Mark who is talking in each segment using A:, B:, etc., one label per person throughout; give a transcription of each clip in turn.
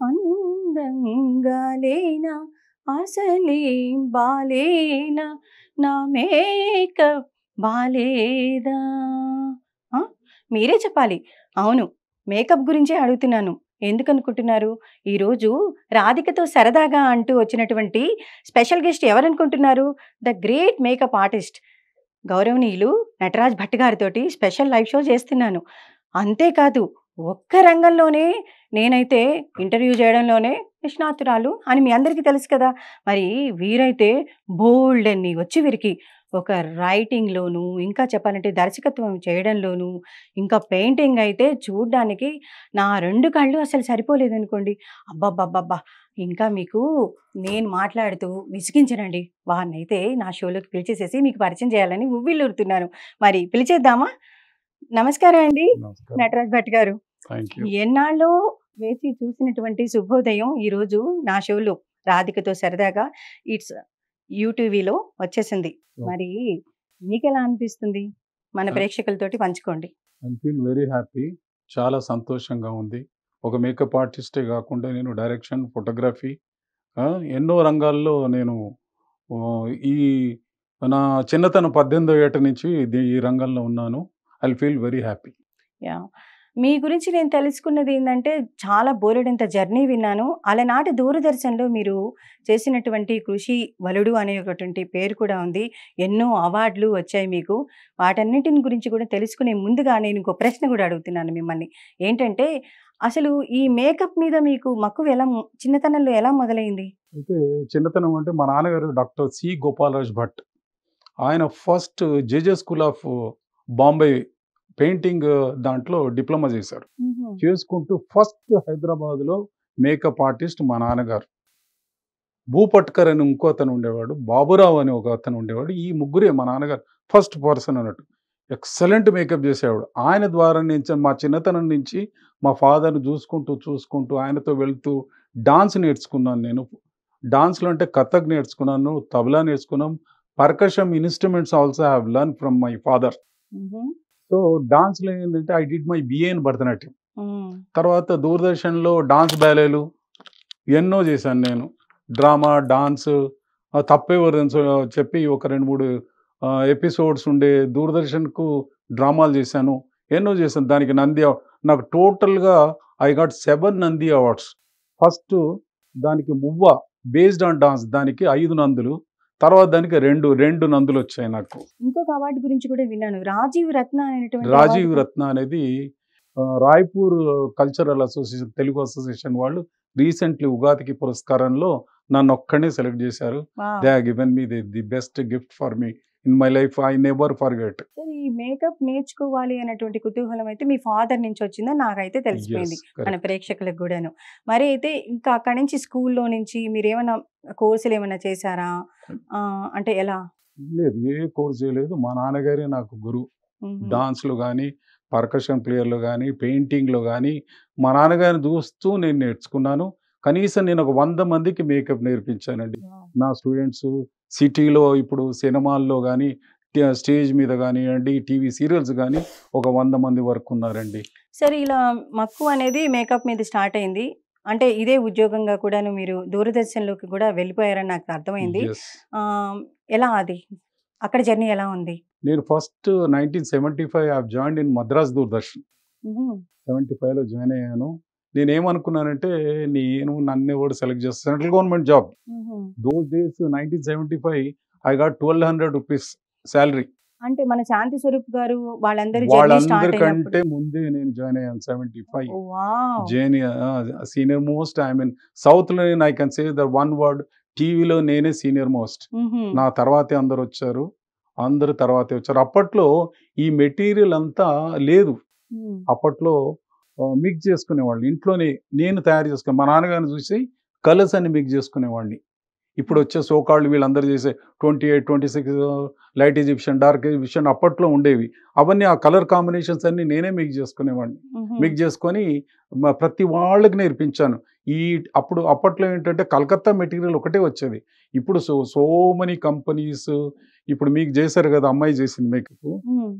A: అందంగా లేనా అసలేం బాలేనా నా మేకప్ బాలేదా ఆ? మీరే చెప్పాలి. అవును, మేకప్ గురించే అడుగుతున్నాను. ఎందుకనుకుంటున్నారు? ఈరోజు రాధికతో సరదాగా అంటూ వచ్చినటువంటి స్పెషల్ గెస్ట్ ఎవరనుకుంటున్నారు? ద గ్రేట్ మేకప్ ఆర్టిస్ట్ గౌరవనీయులు నటరాజ్ భట్ గారితోటి స్పెషల్ లైవ్ షో చేస్తున్నాను. అంతేకాదు, ఒక్క రంగంలోనే నేనైతే ఇంటర్వ్యూ చేయడంలోనే నిష్ణాతురాలు అని మీ అందరికీ తెలుసు కదా! మరి వీరైతే బోలెడన్ని వచ్చి వీరికి ఒక రైటింగ్‌లోను, ఇంకా చెప్పాలంటే దర్శకత్వం చేయడంలోను, ఇంకా పెయింటింగ్ అయితే చూడ్డానికి నా 2 కళ్ళు అసలు సరిపోలేదనుకోండి. అబ్బబ్బబ్బబ్బా! ఇంకా మీకు నేను మాట్లాడుతూ విసిగించనండి. వారినైతే నా షోలోకి పిలిచేసేసి మీకు పరిచయం చేయాలని ఉవ్విళ్ళూరుతున్నాను. మరి పిలిచేద్దామా? నమస్కారం అండి
B: నమస్కారం.
A: నటరాజ్ భట్ గారు.
B: Thank you.
A: ఎన్నాళ్ళో వేచి చూసినటువంటి శుభోదయం ఈరోజు నా షోలో 'రాధికతో సరదాగా' ఇట్స్ యూటీవీలో వచ్చేసింది. మరి మీకెలా అనిపిస్తుంది? మన ప్రేక్షకులతోటి పంచుకోండి.
B: I feel very happy. చాలా సంతోషంగా ఉంది. ఒక మేకప్ ఆర్టిస్టే గాకుండా నేను డైరెక్షన్, ఫోటోగ్రఫీ ఎన్నో రంగాల్లో నేను ఈ నా చిన్నతనం 18వ ఏట నుంచి ఈ రంగంలో ఉన్నాను. I feel very happy.
A: Yeah! మీ గురించి నేను తెలుసుకున్నదేందంటే, చాలా బోలెడంత జర్నీ విన్నాను. అలనాటి దూరదర్శన్‌లో మీరు చేసినటువంటి కృషి వలుడు అనేటటువంటి పేరు కూడా ఉంది. ఎన్నో అవార్డులు వచ్చాయి మీకు. వాటన్నిటిని గురించి కూడా తెలుసుకునే ముందుగా నేను ఇంకో ప్రశ్న గూడా అడుగుతున్నాను మిమ్మల్ని. ఏంటంటే, అసలు ఈ మేకప్ మీద మీకు మక్కువ చిన్నతనంలో ఎలా మొదలైంది?
B: అయితే చిన్నతనం అంటే మా నాన్నగారు డాక్టర్ సి. గోపాలరాజ్ భట్. ఆయన first JJ school of Bombay painting దాంట్లో డిప్లొమా చేశారు.
A: హుహు.
B: చేసుకుంటూ ఫస్ట్ హైదరాబాద్‌లో మేకప్ ఆర్టిస్ట్ మా నాన్నగారు. భూపట్కర్ అని ఇంకో అతను ఉండేవాడు. బాబురావు అని ఒక అతను ఉండేవాడు. ఈ ముగ్గురే మా నాన్నగారు ఫస్ట్ పర్సన్ అన్నట్టు. ఎక్సలెంట్ మేకప్ చేసేవాడు. ఆయన ద్వారా నుంచి మా చిన్నతనం నుంచి మా ఫాదర్‌ని చూసుకుంటూ ఆయనతో వెళ్తూ డాన్స్ నేర్చుకున్నాను నేను. డాన్స్‌లో అంటే కథక్ నేర్చుకున్నాను, తబలా నేర్చుకున్నాం. Percussion instruments also I have learn from my father.
A: హుహు.
B: సో, డాన్స్‌లో ఏందంటే I did my BA in Bharatanatyam.
A: హ్మ్.
B: తర్వాత దూరదర్శన్‌లో డాన్స్ బ్యాలేలు ఎన్నో చేశాను నేను. డ్రామా, డాన్సు తప్పెవరిదని చెప్పి ఒక 2, 3 ఎపిసోడ్స్ ఉండే దూరదర్శన్‌కు డ్రామాలు చేశాను. ఎన్నో చేశాను. దానికి నాకు టోటల్‌గా I got 7 Nandi awards. First దానికి బేస్డ్ ఆన్ డాన్స్ దానికి 5 నందులు. తర్వాత దానికి 2 నందులొచ్చాయి నాకు.
A: ఇంకొక అవార్డ్ గురించి కూడా విన్నాను. రాజీవ్ రత్న అనేటువంటి అవార్డ్
B: రాజీవ్ రత్న అనేది Raipur cultural association Telugu association వాళ్ళు రీసెంట్‌లీ ఉగాదికి పురస్కారంలో నన్నొక్కడినే సెలెక్ట్ చేశారు.
A: Wow!
B: They have given me the best gift for me in my life. I never forget.
A: సరే, ఈ మేకప్ నేర్చుకోవాలి అనేటువంటి కుతూహలం అయితే మీ ఫాదర్ నుంచి వచ్చిందని నాకైతే
B: యెస్.
A: తెలిసిపోయింది. మన
B: కరెక్ట్.
A: ప్రేక్షకులకు గూడాను. మరి అయితే ఇంకా అక్కడి నుంచి స్కూల్లో నుంచి మీరేమన్నా కోర్సులేమన్నా చేశారా? అంటే ఎలా?
B: లేదు. ఏ కోర్స్ చేయలేదు. మా నాన్నగారే నాకు గురువు.
A: హుహు.
B: డాన్స్‌లో గాని, పర్కషన్ ప్లేయర్‌లో గాని, పెయింటింగ్‌లో గాని, మా నాన్నగారిని చూస్తూ నేను నేర్చుకున్నాను. కనీసం నేను ఒక 100 మందికి మేకప్ నేర్పించానండి.
A: వావ్!
B: నా స్టూడెంట్స్ సిటీలో ఇప్పుడు సినిమాల్లో గాని, స్టేజ్ మీద గానియండి, టీవీ సీరియల్స్ గాని ఒక 100 మంది వరకు ఉన్నారండి.
A: సరే, ఇలా మక్కువ అనేది మేకప్ మీద స్టార్ట్ అయింది. అంటే ఇదే ఉద్యోగంగా కూడాను మీరు దూరదర్శన్‌లోకి కూడా వెళ్ళిపోయారని నాకు అర్థమైంది.
B: యెస్.
A: ఆహ్, ఎలా అది? అక్కడ జర్నీ ఎలా ఉంది?
B: నేను first 1975 I have joined in Madras Doordarshan.
A: హుహు.
B: 75లో జాయిన్ అయ్యాను. నేనేమనుకున్నానంటే, నన్నెవడు సెలెక్ట్ చేస్తాడు సెంట్రల్ గవర్నమెంట్ జాబ్.
A: హుహు.
B: Those days 1975 I got ₹1200 salary.
A: అంటే మన శాంతి స్వరూప్ గారు వాళ్ళందరూ జర్నీ స్టార్ట్ అయినప్పుడు.
B: వాళ్ళందరికంటే ముందే నేను జాయిన్ అయ్యాను 75.
A: Wow!
B: Senior most I mean సౌత్‌లో I can say the one word టీవీలో నేనే సీనియర్ మోస్ట్.
A: హుహు.
B: నా తర్వాతే అందరొచ్చారు. అందరూ తర్వాతే వచ్చారు. అప్పట్లో ఈ మెటీరియల్ అంతా లేదు.
A: హ్మ్.
B: అప్పట్లో మిక్స్ చేసుకునేవాళ్ళు. ఇంట్లోనే నేను తయారు చేసుకుని మా నాన్నగారిని చూసి కలర్స్ అన్ని మిక్స్ చేసుకునేవాడిని. ఇప్పుడొచ్చే సో కాల్డ్ వీళ్ళందరూ చేసే 28, 26 లైట్ ఈజిప్షియన్, డార్క్ ఈజిప్షియన్ అప్పట్లో ఉండేవి. అవన్నీ ఆ కలర్ కాంబినేషన్స్ అన్నీ నేనే మిక్స్ చేసుకునేవాడిని.
A: హుహు.
B: మిక్స్ చేసుకొని ప్రతి వాళ్ళకి నేర్పించాను. అప్పట్లో ఏంటంటే కలకత్తా మెటీరియల్ ఒకటే వచ్చేది. ఇప్పుడు సో మెనీ కంపెనీస్ ఇప్పుడు మీకు చేశారు కదా! అమ్మాయి చేసింది మేకప్.
A: హ్మ్.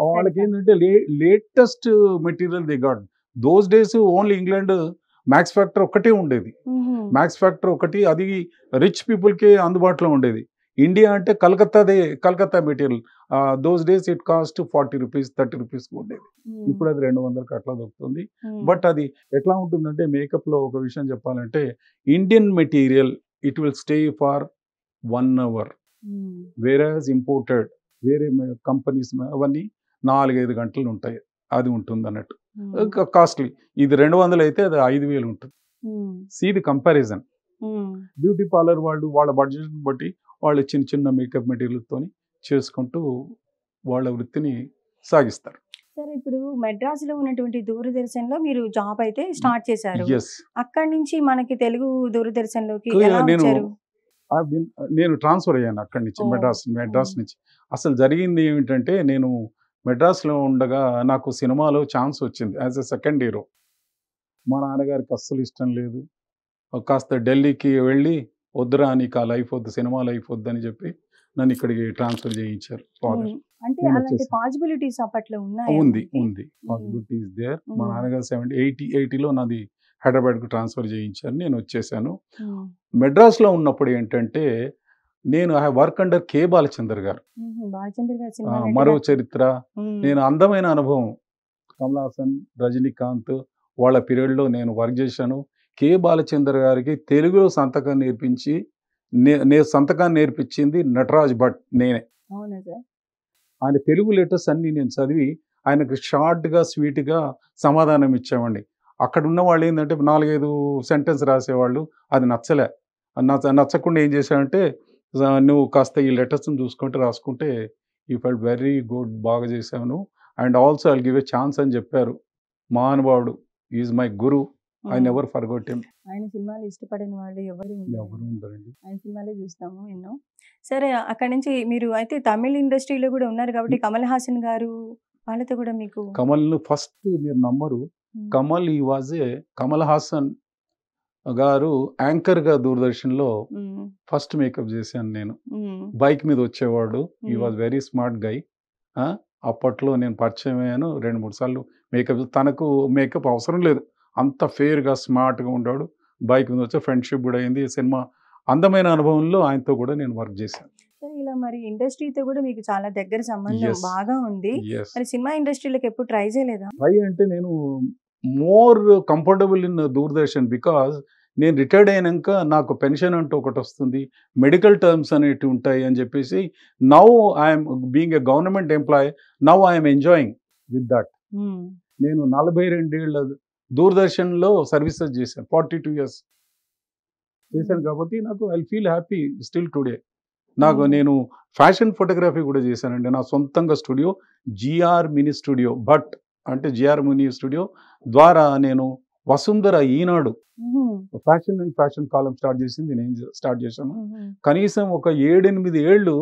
B: వాళ్ళకేంటంటే latest material they got. Those days only England max factor ఒకటే ఉండేది.
A: మ్మ్.
B: మ్యాక్స్ ఫ్యాక్టర్ ఒకటి, అది రిచ్ పీపుల్కి అందుబాటులో ఉండేది. ఇండియా అంటే Calcutta material. Those days it cost 40 rupees 30 rupees ఉండేది.
A: మ్మ్.
B: ఇప్పుడు అది 200కి అట్లా దొరుకుతుంది.
A: మ్మ్.
B: బట్ అది ఎట్లా ఉంటుందంటే మేకప్లో ఒక విషయం చెప్పాలంటే Indian material it will stay for 1 hour.
A: Hmm.
B: Whereas imported వేరే కంపెనీస్ అవన్నీ 4-5 గంటలు ఉంటాయి. అది ఉంటుంది అన్నట్టు
A: మ్మ్.
B: కాస్ట్లీ. ఇది 200 అయితే అది 5,000 ఉంటుంది.
A: Hmm.
B: See the comparison.
A: Hmm.
B: Beauty parlour వాళ్ళు వాళ్ళ బడ్జెట్ బట్టి వాళ్ళు చిన్న చిన్న మేకప్ మెటీరియల్తో చేసుకుంటూ వాళ్ళ వృత్తిని సాగిస్తారు.
A: సరే, ఇప్పుడు మెడ్రాస్లో ఉన్నటువంటి దూరదర్శన్లో మీరు జాబ్ అయితే స్టార్ట్ చేశారు.
B: ఎస్,
A: అక్కడి నుంచి మనకి తెలుగు దూరదర్శన్లోకి ఎలా
B: నేను
A: వచ్చారు?
B: నేను ట్రాన్స్ఫర్ అయ్యాను అక్కడి నుంచి
A: ఓ.
B: మెడ్రాస్ నుంచి. అసలు జరిగింది ఏమిటంటే నేను మెడ్రాస్లో ఉండగా నాకు సినిమాలో ఛాన్స్ వచ్చింది యాజ్ ఎ సెకండ్ హీరో. మా నాన్నగారికి అస్సలు ఇష్టం లేదు. కాస్త ఢిల్లీకి వెళ్ళి వద్దురా నీకు ఆ లైఫ్ వద్దు, సినిమా లైఫ్ వద్దు అని చెప్పి నన్ను ఇక్కడికి ట్రాన్స్ఫర్ చేయించారు ఫాదర్.
A: మ్మ్. అంటే
B: నేను
A: అలాంటి
B: వచ్చేసాను.
A: పాసిబిలిటీస్ అప్పట్లో ఉన్నాయా
B: ఉంది
A: మనకి?
B: Possibility is there. మా
A: మ్మ్.
B: నాన్నగారు 80లో నాది హైదరాబాద్కు ట్రాన్స్ఫర్ చేయించారు. నేను వచ్చేసాను.
A: మ్మ్.
B: మెడ్రాస్లో ఉన్నప్పుడు ఏంటంటే నేను ఐ వర్క్ అండర్ కే బాలచందర్ గారు.
A: మ్మ్. బాలచంద్ర గారి సినిమా
B: మరో చరిత్ర. నేను అందమైన అనుభవం. కమల్ హాసన్, రజనీకాంత్ వాళ్ళ పీరియడ్లో నేను వర్క్ చేశాను. కే బాలచందర్ గారికి తెలుగులో సంతకం నేర్పించి నేను సంతకాన్ని నేర్పించింది నటరాజ్ భట్ నేనే.
A: అవునా సార్?
B: ఆయన తెలుగు లెటర్స్ అన్నీ నేను చదివి ఆయనకు షార్ట్గా స్వీట్గా సమాధానం ఇచ్చేవాడిని. అక్కడ ఉన్న వాళ్ళు ఏంటంటే 4-5 సెంటెన్స్ రాసేవాళ్ళు. అది నచ్చలే. నచ్చకుండా ఏం చేశానంటే నువ్వు కాస్త ఈ లెటర్స్ని చూసుకుంటే రాసుకుంటే యూ ఫెల్ట్ వెరీ గుడ్, బాగా చేశాను and also I'll give a chance అని చెప్పారు. మహానుభావుడు, is my Guru. I never forgot him.
A: ఆయన సినిమాలు ఇష్టపడని వాళ్ళు ఎవరు ఉండరు.
B: ఎవరు ఉండరండి.
A: ఆయన సినిమాలే చూస్తాము ఎన్నో. సరే, అక్కడ నుంచి మీరు అయితే తమిళ ఇండస్ట్రీలో కూడా ఉన్నారు కాబట్టి కమల్ హాసన్ గారు వాళ్ళతో కూడా మీకు
B: కమల్ను ఫస్ట్ మీరు నమ్మరు, కమల్ ఈ వాజ్ ఏ కమల్ హాసన్ గారు యాంకర్గా దూరదర్శన్లో ఫస్ట్ మేకప్ చేశాను నేను. బైక్ మీద వచ్చేవాడు. ఈ వాజ్ వెరీ స్మార్ట్ గై. అప్పట్లో నేను పరిచయం అయ్యాను. 2-3 సార్లు మేకప్. తనకు మేకప్ అవసరం లేదు, అంత ఫేర్గా స్మార్ట్గా ఉండేవాడు. బైక్ మీద వచ్చే ఫ్రెండ్షిప్ కూడా అయింది. సినిమా అందమైన అనుభవంలో ఆయనతో కూడా నేను వర్క్ చేశాను.
A: ఇలా మరి ఇండస్ట్రీతో కూడా మీకు చాలా దగ్గర సంబంధం
B: Yes.
A: బాగా ఉంది.
B: Yes.
A: మరి సినిమా ఇండస్ట్రీలోకి ఎప్పుడు ట్రై చేయలేదా?
B: ట్రై అంటే నేను more comfortable in Doordarshan because నేను రిటైర్డ్ అయినాక నాకు పెన్షన్ అంటూ ఒకటి వస్తుంది, మెడికల్ టర్మ్స్ అనేవి ఉంటాయి అని చెప్పేసి now I'm being a government employee, now I'm enjoying with that. నేను 42 ఏళ్ళ దూరదర్శన్లో సర్వీసెస్ చేశాను. 42 years చేశాను కాబట్టి నాకు I feel happy still today. నేను ఫ్యాషన్ ఫోటోగ్రఫీ కూడా చేశానండి. నా సొంతంగా studio GR mini studio, but అంటే జిఆర్ మినీ స్టూడియో ద్వారా నేను వసుంధర ఈనాడు ఫ్యాషన్ కాలం స్టార్ట్ చేసింది నేను స్టార్ట్ చేశాను. కనీసం ఒక 7-8 ఏళ్ళు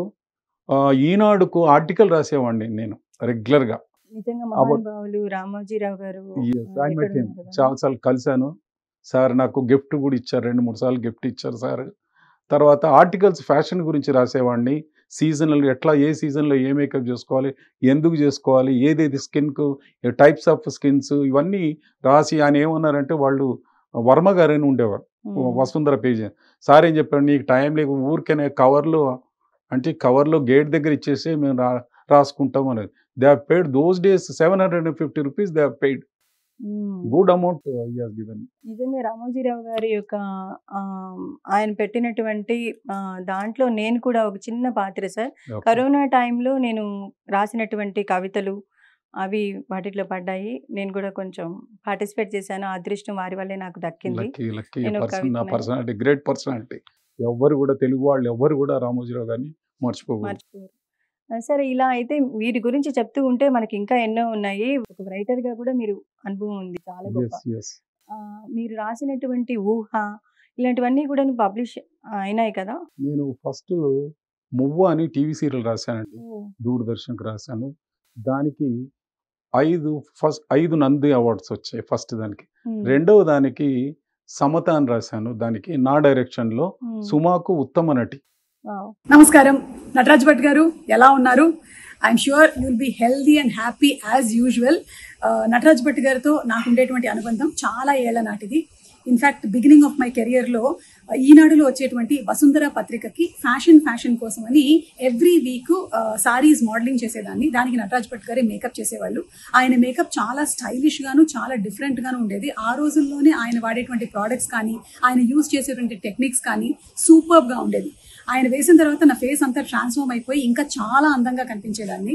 B: ఈనాడుకు ఆర్టికల్ రాసేవాడిని నేను రెగ్యులర్గా.
A: నిజంగా మహానుభావులు రామోజీరావు గారు
B: చాలాసార్లు కలిశాను. సార్ నాకు గిఫ్ట్ కూడా ఇచ్చారు, 2-3 సార్లు గిఫ్ట్ ఇచ్చారు సార్. తర్వాత ఆర్టికల్స్ ఫ్యాషన్ గురించి రాసేవాడిని. సీజనల్ ఎట్లా, ఏ సీజన్లో ఏ మేకప్ చేసుకోవాలి, ఎందుకు చేసుకోవాలి, ఏదేది స్కిన్కు టైప్స్ ఆఫ్ స్కిన్స్, ఇవన్నీ రాసి ఆయన ఏమన్నారంటే వాళ్ళు వర్మ గారు అని ఉండేవారు వసుంధర పేజీ. సార్ ఏం చెప్పారు, నీకు టైం లేక ఊరికనే కవర్లో గేట్ దగ్గర ఇచ్చేసి మేము రాసుకుంటాం అనేది. They have paid those days 750 rupees they have paid. Good amount he has given.
A: నిజంగా రామోజీరావు గారి యొక్క ఆయన పెట్టినటువంటి దాంట్లో నేను కూడా ఒక చిన్న పాత్ర సార్. కరోనా టైంలో నేను రాసినటువంటి కవితలు అవి వాటిలో పడ్డాయి. నేను కూడా కొంచెం పార్టిసిపేట్ చేశాను. ఆ అదృష్టం వారి వల్లే నాకు దక్కింది.
B: Personality, great personality. ఎవరు కూడా తెలుగు వాళ్ళు ఎవరు కూడా రామోజీరావు గారిని మర్చిపోరు.
A: సరే, ఇలా అయితే వీరి గురించి చెప్తూ ఉంటే మనకి ఇంకా ఎన్నో ఉన్నాయి. ఒక రైటర్ గా కూడా మీరు అనుభవం ఉంది, చాలా గొప్ప. మీరు రాసినటువంటి ఊహ ఇలాంటివన్నీ కూడా పబ్లిష్ అయినాయి కదా?
B: నేను ఫస్ట్ మువ్వ అని టీవీ సీరియల్ రాశానండి, దూరదర్శన్కి రాశాను. దానికి 5 నంది అవార్డ్స్ వచ్చాయి ఫస్ట్ దానికి. రెండవ దానికి సమత అని రాశాను, దానికి నా డైరెక్షన్లో సుమాకు ఉత్తమ నటి.
C: నమస్కారం నటరాజ్ భట్ గారు, ఎలా ఉన్నారు? I'm sure you will be healthy and happy as usual. Nataraj Bhat గారితో నాకు ఉండేటువంటి అనుబంధం చాలా ఏళ్ల నాటిది. ఇన్ఫ్యాక్ట్ బిగినింగ్ ఆఫ్ మై కెరియర్లో ఈనాడులో వచ్చేటువంటి వసుంధర పత్రికకి ఫ్యాషన్ కోసం అని ఎవ్రీ వీక్ సారీస్ మోడలింగ్ చేసేదాన్ని. దానికి నటరాజ్ భట్ గారే మేకప్ చేసేవాళ్ళు. ఆయన మేకప్ చాలా స్టైలిష్ గాను చాలా డిఫరెంట్ గాను ఉండేది. ఆ రోజుల్లోనే ఆయన వాడేటువంటి ప్రోడక్ట్స్ కానీ ఆయన యూజ్ చేసేటువంటి టెక్నిక్స్ కానీ సూపర్బ్ గా ఉండేది. ఆయన వేసిన తర్వాత నా ఫేస్ అంతా ట్రాన్స్ఫార్మ్ అయిపోయి ఇంకా చాలా అందంగా కనిపించేదాన్ని.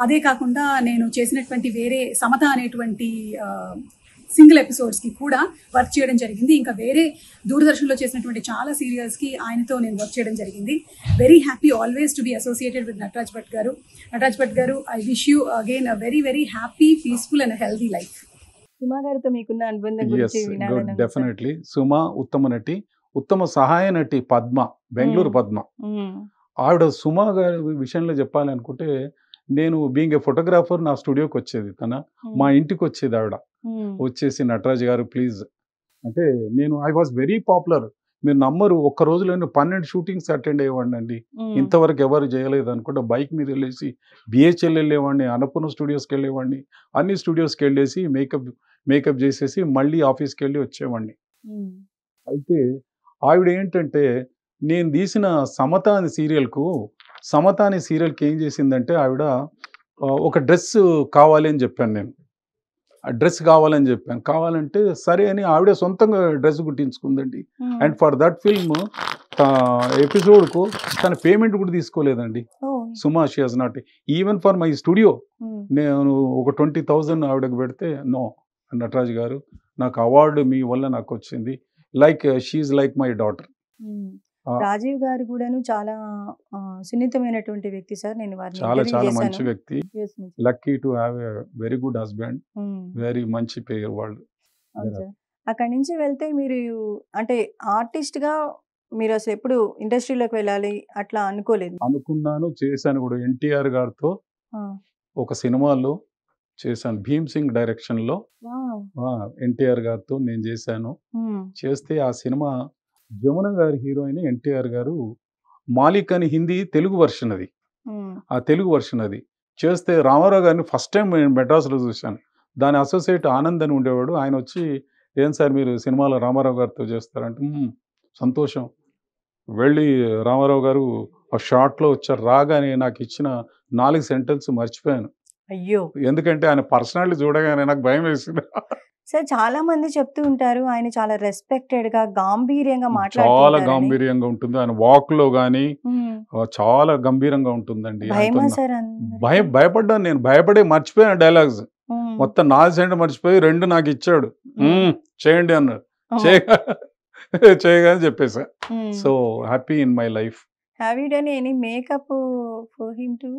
C: అదే కాకుండా నేను చేసినటువంటి వేరే సమత అనేటువంటి సింగిల్ ఎపిసోడ్స్కి కూడా వర్క్ చేయడం జరిగింది. ఇంకా వేరే దూరదర్శన్లో చేసినటువంటి చాలా సీరియల్స్కి ఆయనతో నేను వర్క్ చేయడం జరిగింది. Very happy always to be associated with Nataraj Bhat garu. Nataraj Bhat garu, I wish you again a very very happy, peaceful and healthy life.
A: Suma గారితో మీకున్న అనుబంధం గురించి వినాలని
B: డెఫినెట్లీ. సుమ ఉత్తమ నటి, ఉత్తమ సహాయ నటి పద్మ, బెంగళూరు పద్మ. ఆవిడ సుమ గారి విషయంలో చెప్పాలనుకుంటే, నేను బీయింగ్ ఏ ఫోటోగ్రాఫర్ నా స్టూడియోకి వచ్చేది, మా ఇంటికి వచ్చేది ఆవిడ. వచ్చేసి నటరాజ్ గారు ప్లీజ్ అంటే, నేను ఐ వాజ్ వెరీ పాపులర్. మీరు నమ్మరు, ఒక్క రోజులో 12 షూటింగ్స్ అటెండ్ అయ్యేవాడిని అండి. ఇంతవరకు ఎవరు చేయలేదు అనుకుంటే బైక్ మీద వెళ్ళేసి బిహెచ్ఎల్ వెళ్ళేవాడిని, అన్నపూర్ణ స్టూడియోస్కి వెళ్ళేవాడిని, అన్ని స్టూడియోస్కి వెళ్ళేసి మేకప్ చేసేసి మళ్ళీ ఆఫీస్కి వెళ్ళి వచ్చేవాడిని. అయితే ఆవిడ ఏంటంటే, నేను తీసిన సమత అనే సీరియల్కి ఏం చేసిందంటే, ఆవిడ ఒక డ్రెస్ కావాలి అని చెప్పాను. నేను ఆ డ్రెస్ కావాలంటే సరే అని ఆవిడ సొంతంగా డ్రెస్ కుట్టించుకుందండి. అండ్ ఫర్ దట్ ఫిల్మ్ ఎపిసోడ్కు తన పేమెంట్ కూడా తీసుకోలేదండి Suma. She has not even for my studio. నేను ఒక 20,000 ఆవిడకు పెడితే, నో నటరాజ్ గారు, నాకు అవార్డు మీ వల్ల నాకు వచ్చింది, like she like my daughter.
A: Rajiv గారు కూడాను చాలా సున్నితమైనటువంటి వ్యక్తి సార్. నేను వారిని
B: చాలా చాలా మంచి వ్యక్తి. Lucky to have a very good husband, very మంచి పేరు వాళ్ళు.
A: అక్కడి నుంచి వెళ్తే మీరు అంటే ఆర్టిస్ట్ గా మీరు అసలు ఎప్పుడు ఇండస్ట్రీలోకి వెళ్ళాలి అట్లా అనుకోలేదు?
B: అనుకున్నాను, చేశాను కూడా. ఎన్టీఆర్ గారితో ఒక సినిమాలో చేశాను, భీమ్ సింగ్ డైరెక్షన్ లో. ఎన్టీఆర్ గారితో నేను చేశాను. చేస్తే ఆ సినిమా జమున గారి హీరోయిన్, ఎన్టీఆర్ గారు మాలిక్ అని హిందీ తెలుగు వర్షన్ అది. ఆ తెలుగు వర్షన్ అది చేస్తే రామారావు గారిని ఫస్ట్ టైం నేను మెడ్రాస్లో చూశాను. దాని అసోసియేట్ ఆనంద్ అని ఉండేవాడు. ఆయన వచ్చి, ఏం సార్ మీరు సినిమాలో రామారావు గారితో చేస్తారంటే, సంతోషం. వెళ్ళి రామారావు గారు ఆ షార్ట్లో వచ్చారు. రాగానే నాకు ఇచ్చిన 4 సెంటెన్స్ మర్చిపోయాను.
A: అయ్యో!
B: ఎందుకంటే ఆయన పర్సనాలిటీ చూడగానే నాకు భయం వేసింది.
A: సార్ చాలా మంది చెప్తూ ఉంటారు, ఆయన చాలా రెస్పెక్టెడ్ గా గాంభీర్యంగా
B: చాలా
A: మాట్లాడుతుంటారని.
B: గాంభీర్యంగా ఉంటుంది. ఆయన వాక్ లో గానీ చాలా గంభీరంగా ఉంటుందండి.
A: భయమా
B: ఆయనతో
A: సార్?
B: భయపడ్డాను. నేను మర్చిపోయాను డైలాగ్స్ మొత్తం. 4 సెంటెన్స్ మర్చిపోయి 2 నాకు ఇచ్చాడు. చేయండి అన్నాడు. చేయగానే చెప్పేసా. So happy in my life.
A: Have you done any makeup for him too?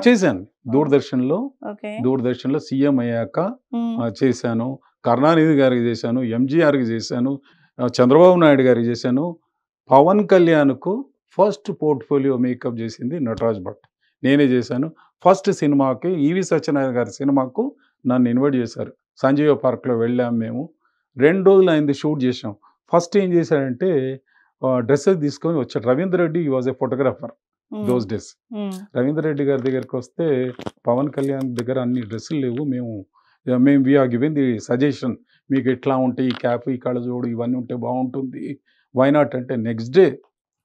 B: చేశాను దూరదర్శన్లో.
A: ఓకే.
B: దూరదర్శన్లో సీఎం అయ్యాక చేశాను. కరుణానిధి గారికి చేశాను, ఎంజీఆర్కి చేశాను, చంద్రబాబు నాయుడు గారికి చేశాను. పవన్ కళ్యాణ్కు ఫస్ట్ పోర్ట్ఫోలియో మేకప్ చేసింది నటరాజ్ భట్, నేనే చేశాను. ఫస్ట్ సినిమాకి ఈవి సత్యనారాయణ గారి సినిమాకు నన్ను ఇన్వైట్ చేశారు. సంజీవ పార్క్లో వెళ్ళాము మేము. 2 రోజులు అయింది షూట్ చేసాం. ఫస్ట్ ఏం చేశాడంటే, డ్రెస్సెస్ తీసుకొని వచ్చాడు. రవీంద్ర రెడ్డి ఈ was a photographer those days. Ravindra Reddy గారి దగ్గరికి వస్తే, పవన్ కళ్యాణ్ దగ్గర అన్ని డ్రెస్సులు లేవు, మేము we are given the suggestion, మీకు ఎట్లా ఉంటాయి ఈ క్యాప్, ఈ కళ్ళజోడు ఇవన్నీ ఉంటే బాగుంటుంది, వై నాట్ అంటే, నెక్స్ట్ డే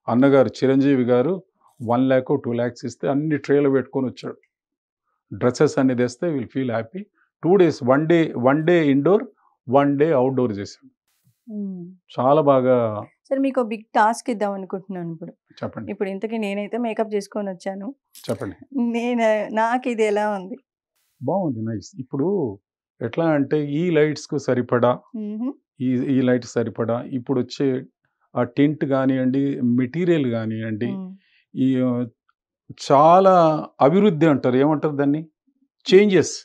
B: అన్నగారు చిరంజీవి గారు 1 lakh 2 lakhs ఇస్తే అన్ని ట్రేలో పెట్టుకొని వచ్చాడు. డ్రెస్సెస్ అన్ని తెస్తే will feel happy. 2 days, 1 day indoor, 1 day outdoor చేశాడు. చాలా బాగా.
A: సార్ మీకు బిగ్ టాస్క్ ఇద్దాం అనుకుంటున్నాను ఇప్పుడు.
B: చెప్పండి.
A: ఇప్పుడు ఇంతకీ నేనైతే మేకప్ చేసుకొని వచ్చాను.
B: చెప్పండి.
A: నాకు ఇది ఎలా ఉంది?
B: బాగుంది, నైస్. ఇప్పుడు ఎట్లా అంటే, ఈ లైట్స్కు సరిపడా, ఈ లైట్ సరిపడా ఇప్పుడు వచ్చే ఆ టింట్ కానివ్వండి, మెటీరియల్ కానివ్వండి, ఈ చాలా అభివృద్ధి అంటారు, ఏమంటారు దాన్ని, చేంజెస్,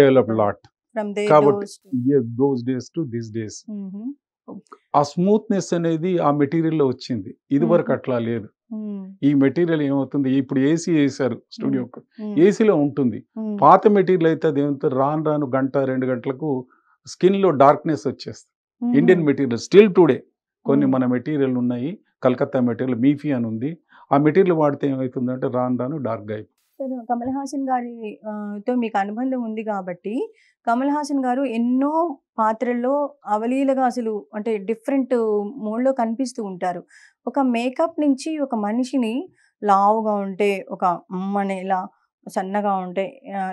B: డెవలప్ లాట్. కాబట్టి those days to this days ఆ స్మూత్నెస్ అనేది ఆ మెటీరియల్లో వచ్చింది. ఇది వరకు అట్లా లేదు. ఈ మెటీరియల్ ఏమవుతుంది, ఇప్పుడు ఏసీ వేసారు స్టూడియోకి, ఏసీలో ఉంటుంది. పాత మెటీరియల్ అయితే అదేమవుతుంది, రాను గంట 2 గంటలకు స్కిన్ లో డార్క్నెస్ వచ్చేస్తుంది. ఇండియన్ మెటీరియల్ స్టిల్ టుడే కొన్ని మన మెటీరియల్ ఉన్నాయి, కలకత్తా మెటీరియల్ మీఫీ అని ఉంది. ఆ మెటీరియల్ వాడితే ఏమవుతుందంటే రాను డార్క్గా అయిపోతుంది.
A: కమల్ హాసన్ గారి తో మీకు అనుబంధం ఉంది కాబట్టి, కమల్ హాసన్ గారు ఎన్నో పాత్రల్లో అవలీలగా అసలు అంటే డిఫరెంట్ మోడ్‌లో కనిపిస్తూ ఉంటారు. ఒక మేకప్ నుంచి ఒక మనిషిని లావుగా ఉంటే ఒక అమ్మనేలా, సన్నగా ఉంటే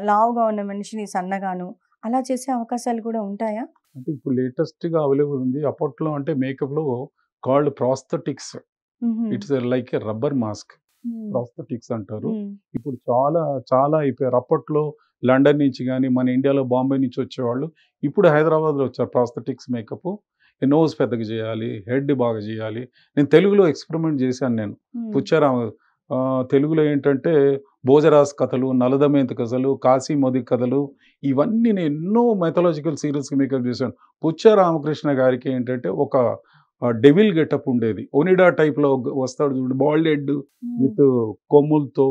A: లావుగా ఉన్న మనిషిని సన్నగాను అలా చేసే అవకాశాలు కూడా ఉంటాయా?
B: అంటే ఇప్పుడు లేటెస్ట్‌గా అవైలబుల్ ఉంది. అప్పట్లో అంటే మేకప్‌లో కాల్డ్ ప్రాస్థెటిక్స్.
A: హుహు.
B: It's like a rubber mask.
A: హ్మ్.
B: ప్రాస్థెటిక్స్ అంటారు.
A: హ్మ్.
B: ఇప్పుడు చాలా, చాలా అయిపోయారు. అప్పట్లో లండన్ నుంచి గాని, మన ఇండియాలో బాంబే నుంచి వచ్చేవాళ్ళు. ఇప్పుడు హైదరాబాద్‌లో వచ్చారు ప్రాస్థెటిక్స్ మేకపు. నోస్ పెద్దగా చేయాలి, హెడ్ బాగా చేయాలి. నేను తెలుగులో ఎక్స్‌పెరిమెంట్ చేశాను నేను.
A: హ్మ్.
B: పుచ్చారామ తెలుగులో ఏంటంటే భోజరాజ్ కథలు, నలదమయంతి కథలు, కాశీమది కథలు ఇవన్నీ నేను ఎన్నో మైథాలజికల్ సీరియల్స్‌కి మేకప్ చేశాను. పుచ్చ రామకృష్ణ గారికి ఏంటంటే ఒక డెవిల్ గెటప్ ఉండేది. ఒనిడా టైప్‌లో వస్తాడు చూడు బాల్డ్ హెడ్
A: హ్మ్.
B: విత్ కొమ్ములతో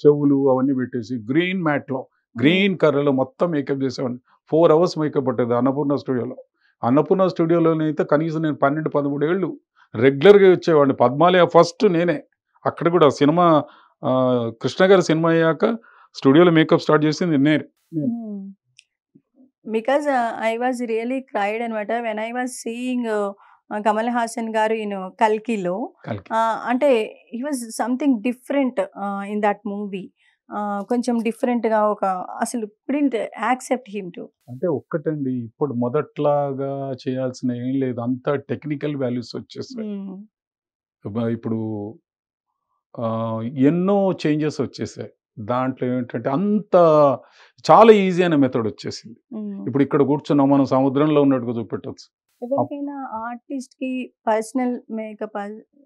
B: చెవులు అవన్నీ పెట్టేసి గ్రీన్ మ్యాట్‌లో,
A: హ్మ్.
B: గ్రీన్ కర్రలో మొత్తం మేకప్ చేసేవాడిని. 4 అవర్స్ మేకప్ పట్టేది అన్నపూర్ణ స్టూడియోలో. అన్నపూర్ణ స్టూడియోలోనైతే కనీసం నేను 12, 13 ఏళ్ళు రెగ్యులర్‌గా వచ్చేవాడిని. పద్మాలయ ఫస్ట్ నేనే. అక్కడ కూడా సినిమా కృష్ణ గారి సినిమా అయ్యాక స్టూడియోలో మేకప్ స్టార్ట్ చేసింది నేను.
A: Hmm. Because I was really cried అనమాట. When I was seeing Kamal Haasan garu in 'కల్కిలో'
B: కల్కి.
A: అంటే he was something different in that movie. కొంచెం డిఫరెంట్‌గా ఒక అసలు కుడింట్ యాక్సెప్ట్ హిమ్ టు.
B: అంటే ఒక్కటండి ఇప్పుడు మొదట్లాగా చేయాల్సిన ఏం లేదు. అంతా టెక్నికల్ వాల్యూస్ వచ్చేసాయి.
A: హ్మ్.
B: ఇప్పుడు ఎన్నో చేంజెస్ వచ్చేసాయి. దాంట్లో ఏంటంటే అంత చాలా ఈజీ అయిన మెథడ్ వచ్చేసింది.
A: హ్మ్.
B: ఇప్పుడు ఇక్కడ కూర్చున్నాం మనం సముద్రంలో ఉన్నట్టుగా చూపెట్టొచ్చు.
A: ఎవరికైనా ఆర్టిస్ట్‌కి పర్సనల్ మేకప్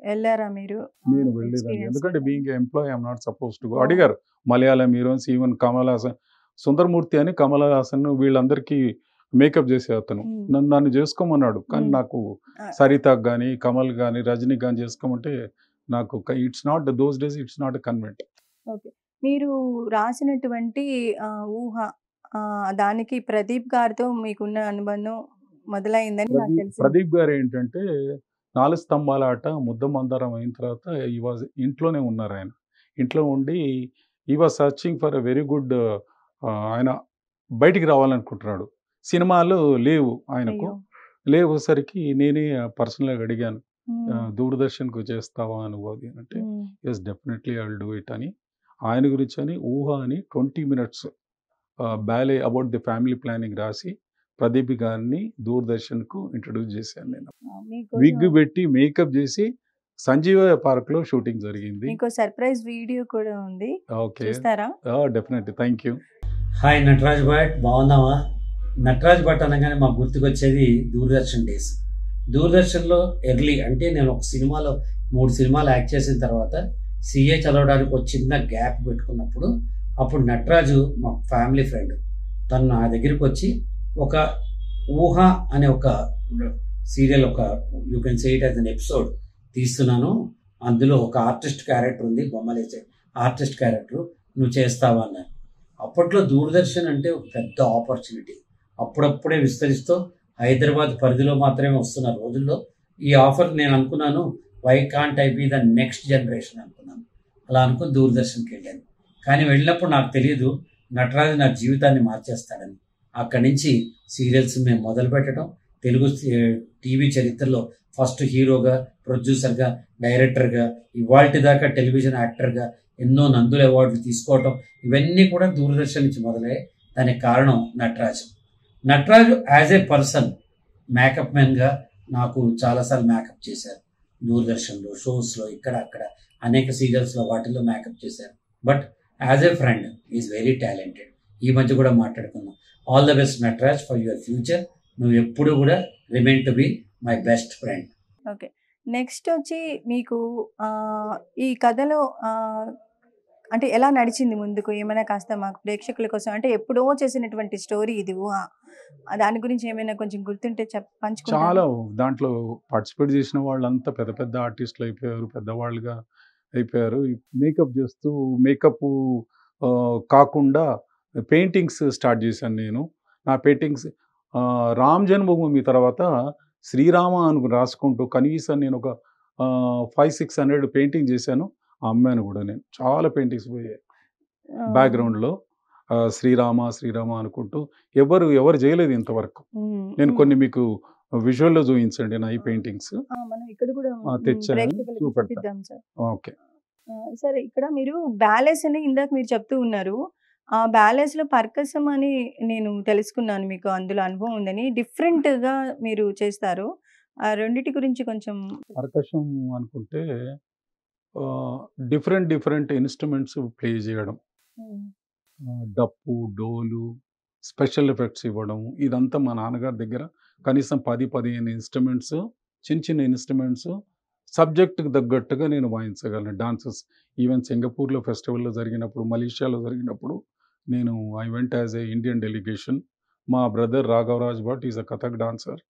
A: ఎళ్లారా మీరు?
B: నేను వెళ్ళేదండి.
A: ఎక్స్‌పీరియన్స్
B: ఎందుకంటే
A: లేదా?
B: Being a employee I am not supposed to go.
A: Oh!
B: అడిగారు. మలయాళం హీరోయిన్స్ ఈవెన్ కమల్ హాసన్, సుందరమూర్తి అని కమల్ హాసన్ వీళ్ళందరికీ మేకప్ చేసే అతను.
A: హ్మ్.
B: నన్ను చేసుకోమన్నాడు. కానీ
A: హ్మ్.
B: నాకు
A: ఆహ్,
B: సరితకి గాని, కమల్ గాని, రజనీకి గాని చేసుకోమంటే నాకు it's not those days it's not a convent.
A: Okay. మీరు రాసినటువంటి ఊహ దానికి ప్రదీప్ గారితో మీకున్న అనుబంధం మొదలైందని నాకు తెలిసింది.
B: ప్రదీప్ గారేంటంటే 4 స్తంభాల ఆట, ముద్దమందారం అయిన తర్వాత ఇంట్లోనే ఉన్నారాయన. ఇంట్లో ఉండి he was searching for a very good ఆయన బయటికి రావాలనుకుంటున్నాడు. సినిమాలు లేవు ఆయనకు.
A: అయ్యో!
B: లేవుసరికి నేనే పర్సనల్‌గా అడిగాను.
A: హ్మ్.
B: దూరదర్శన్‌కు చేస్తావా నువ్వు అది అంటే,
A: హ్మ్.
B: Yes definitely I will do it అని. ఆయన గురించని 'ఊహ' అని 20 minutes ballet about the family planning రాసి ప్రదీప్ గారిని దూరదర్శన్‌కు ఇంట్రొడ్యూస్ చేశాను నేను.
A: మీకోసం
B: విగ్ పెట్టి మేకప్ చేసి సంజీవ పార్క్‌లో షూటింగ్ జరిగింది.
A: మీకో సర్ప్రైజ్ వీడియో కూడా ఉంది.
B: ఓకే.
A: చూస్తారా?
B: Definitely. Thank you.
D: Hi Nataraj Bhat, బాగున్నావా? నటరాజ్ భట్ అనగానే మాకు గుర్తుకొచ్చేది దూరదర్శన్ డేస్. దూరదర్శన్లో ఎర్లీ అంటే నేను ఒక సినిమాలో 3 సినిమాలు యాక్ట్ చేసిన తర్వాత సీఏ చదవడానికి ఒక చిన్న గ్యాప్ పెట్టుకున్నప్పుడు అప్పుడు నటరాజు మా ఫ్యామిలీ ఫ్రెండ్. తను నా దగ్గరికి వచ్చి ఒక ఊహ అనే ఒక సీరియల్, ఒక you can say it as an episode తీస్తున్నాను, అందులో ఒక ఆర్టిస్ట్ క్యారెక్టర్ ఉంది, బొమ్మలేసే ఆర్టిస్ట్ క్యారెక్టర్, నువ్వు చేస్తావా అన్నారు. అప్పట్లో దూరదర్శన్ అంటే ఒక పెద్ద ఆపర్చునిటీ. అప్పుడప్పుడే విస్తరిస్తూ హైదరాబాద్ పరిధిలో మాత్రమే వస్తున్న రోజుల్లో ఈ ఆఫర్ నేను అనుకున్నాను, why can't I be the next generation అనుకున్నాను. అలా అనుకుని దూరదర్శన్కి వెళ్ళాను. కానీ వెళ్ళినప్పుడు నాకు తెలియదు నటరాజు నా జీవితాన్ని మార్చేస్తాడని. అక్కడి నుంచి సీరియల్స్ మేము మొదలు పెట్టడం, తెలుగు టీవీ చరిత్రలో ఫస్ట్ హీరోగా, ప్రొడ్యూసర్గా, డైరెక్టర్గా, ఇవాల్టి దాకా టెలివిజన్ యాక్టర్గా ఎన్నో నందుల అవార్డులు తీసుకోవటం, ఇవన్నీ కూడా దూరదర్శన్ నుంచి మొదలయ్యాయి. దానికి కారణం Nataraju. Nataraju as a person makeup మ్యాన్గా నాకు చాలాసార్లు మేకప్ చేశారు. దూరదర్శన్లో, షోస్లో, ఇక్కడ అక్కడ అనేక సీరియల్స్లో వాటిల్లో మేకప్ చేశారు. But as a friend is very talented. ఈ మధ్య కూడా మాట్లాడుకున్నాం. All the best Nataraj for your future. నువ్వు ఎప్పుడు కూడా remain to be my best friend.
A: Okay. Next వచ్చి మీకు ఈ కథలో అంటే ఎలా నడిచింది ముందుకు? ఏమైనా కాస్త మాకు ప్రేక్షకుల కోసం అంటే ఎప్పుడో చేసినటువంటి స్టోరీ ఇది ఊహ. దాని గురించి ఏమైనా కొంచెం గుర్తుంటే పంచుకుంటారా?
B: చాలా దాంట్లో పార్టిసిపేట్ చేసిన వాళ్ళంతా పెద్ద పెద్ద ఆర్టిస్టులు అయిపోయారు. పెద్దవాళ్ళుగా అయిపోయారు. మేకప్ చేస్తూ మేకప్ కాకుండా పెయింటింగ్స్ స్టార్ట్ చేశాను నేను. నా పెయింటింగ్స్ 'రామ్ జన్మభూమి' తర్వాత 'శ్రీరామ' అని రాసుకుంటూ కనీసం నేను ఒక 500, 600 పెయింటింగ్ చేశాను. అమ్మాను కూడా నేను. చాలా పెయింటింగ్స్ పోయాయి. బ్యాక్గ్రౌండ్లో శ్రీరామ శ్రీరామ అనుకుంటూ ఎవరు చేయలేదు ఇంతవరకు. నేను కొన్ని మీకు విజువల్లో చూపించండి నా ఈ పెయింటింగ్స్
A: మనం ఇక్కడ కూడా
B: తెచ్చాను,
A: ప్రేక్షకులకి
B: చూపెడతా.
A: చూపిద్దాం సార్.
B: ఓకే.
A: సరే, ఇక్కడ మీరు బ్యాలెన్స్ అని ఇందాక మీరు చెప్తూ ఉన్నారు. ఆ బ్యాలెన్స్‌లో పర్కసం అని నేను తెలుసుకున్నాను. మీకు అందులో అనుభవం ఉందని. డిఫరెంట్‌గా మీరు చేస్తారు. ఆ రెండిటి గురించి కొంచెం
B: పర్కషన్ అనుకుంటే డిఫరెంట్ ఇన్స్ట్రుమెంట్స్ ప్లే చేయడం, డప్పు, డోలు, స్పెషల్ ఎఫెక్ట్స్ ఇవ్వడం, ఇదంతా మా నాన్నగారి దగ్గర కనీసం 10-15 ఇన్స్ట్రుమెంట్స్, చిన్న ఇన్స్ట్రుమెంట్స్ సబ్జెక్ట్కి తగ్గట్టుగా నేను వాయించగలను. డాన్సెస్ ఈవెన్ సింగపూర్లో ఫెస్టివల్లో జరిగినప్పుడు, మలేషియాలో జరిగినప్పుడు నేను I went as a Indian delegation. మా brother Raghavaraj Bhat is a Kathak dancer,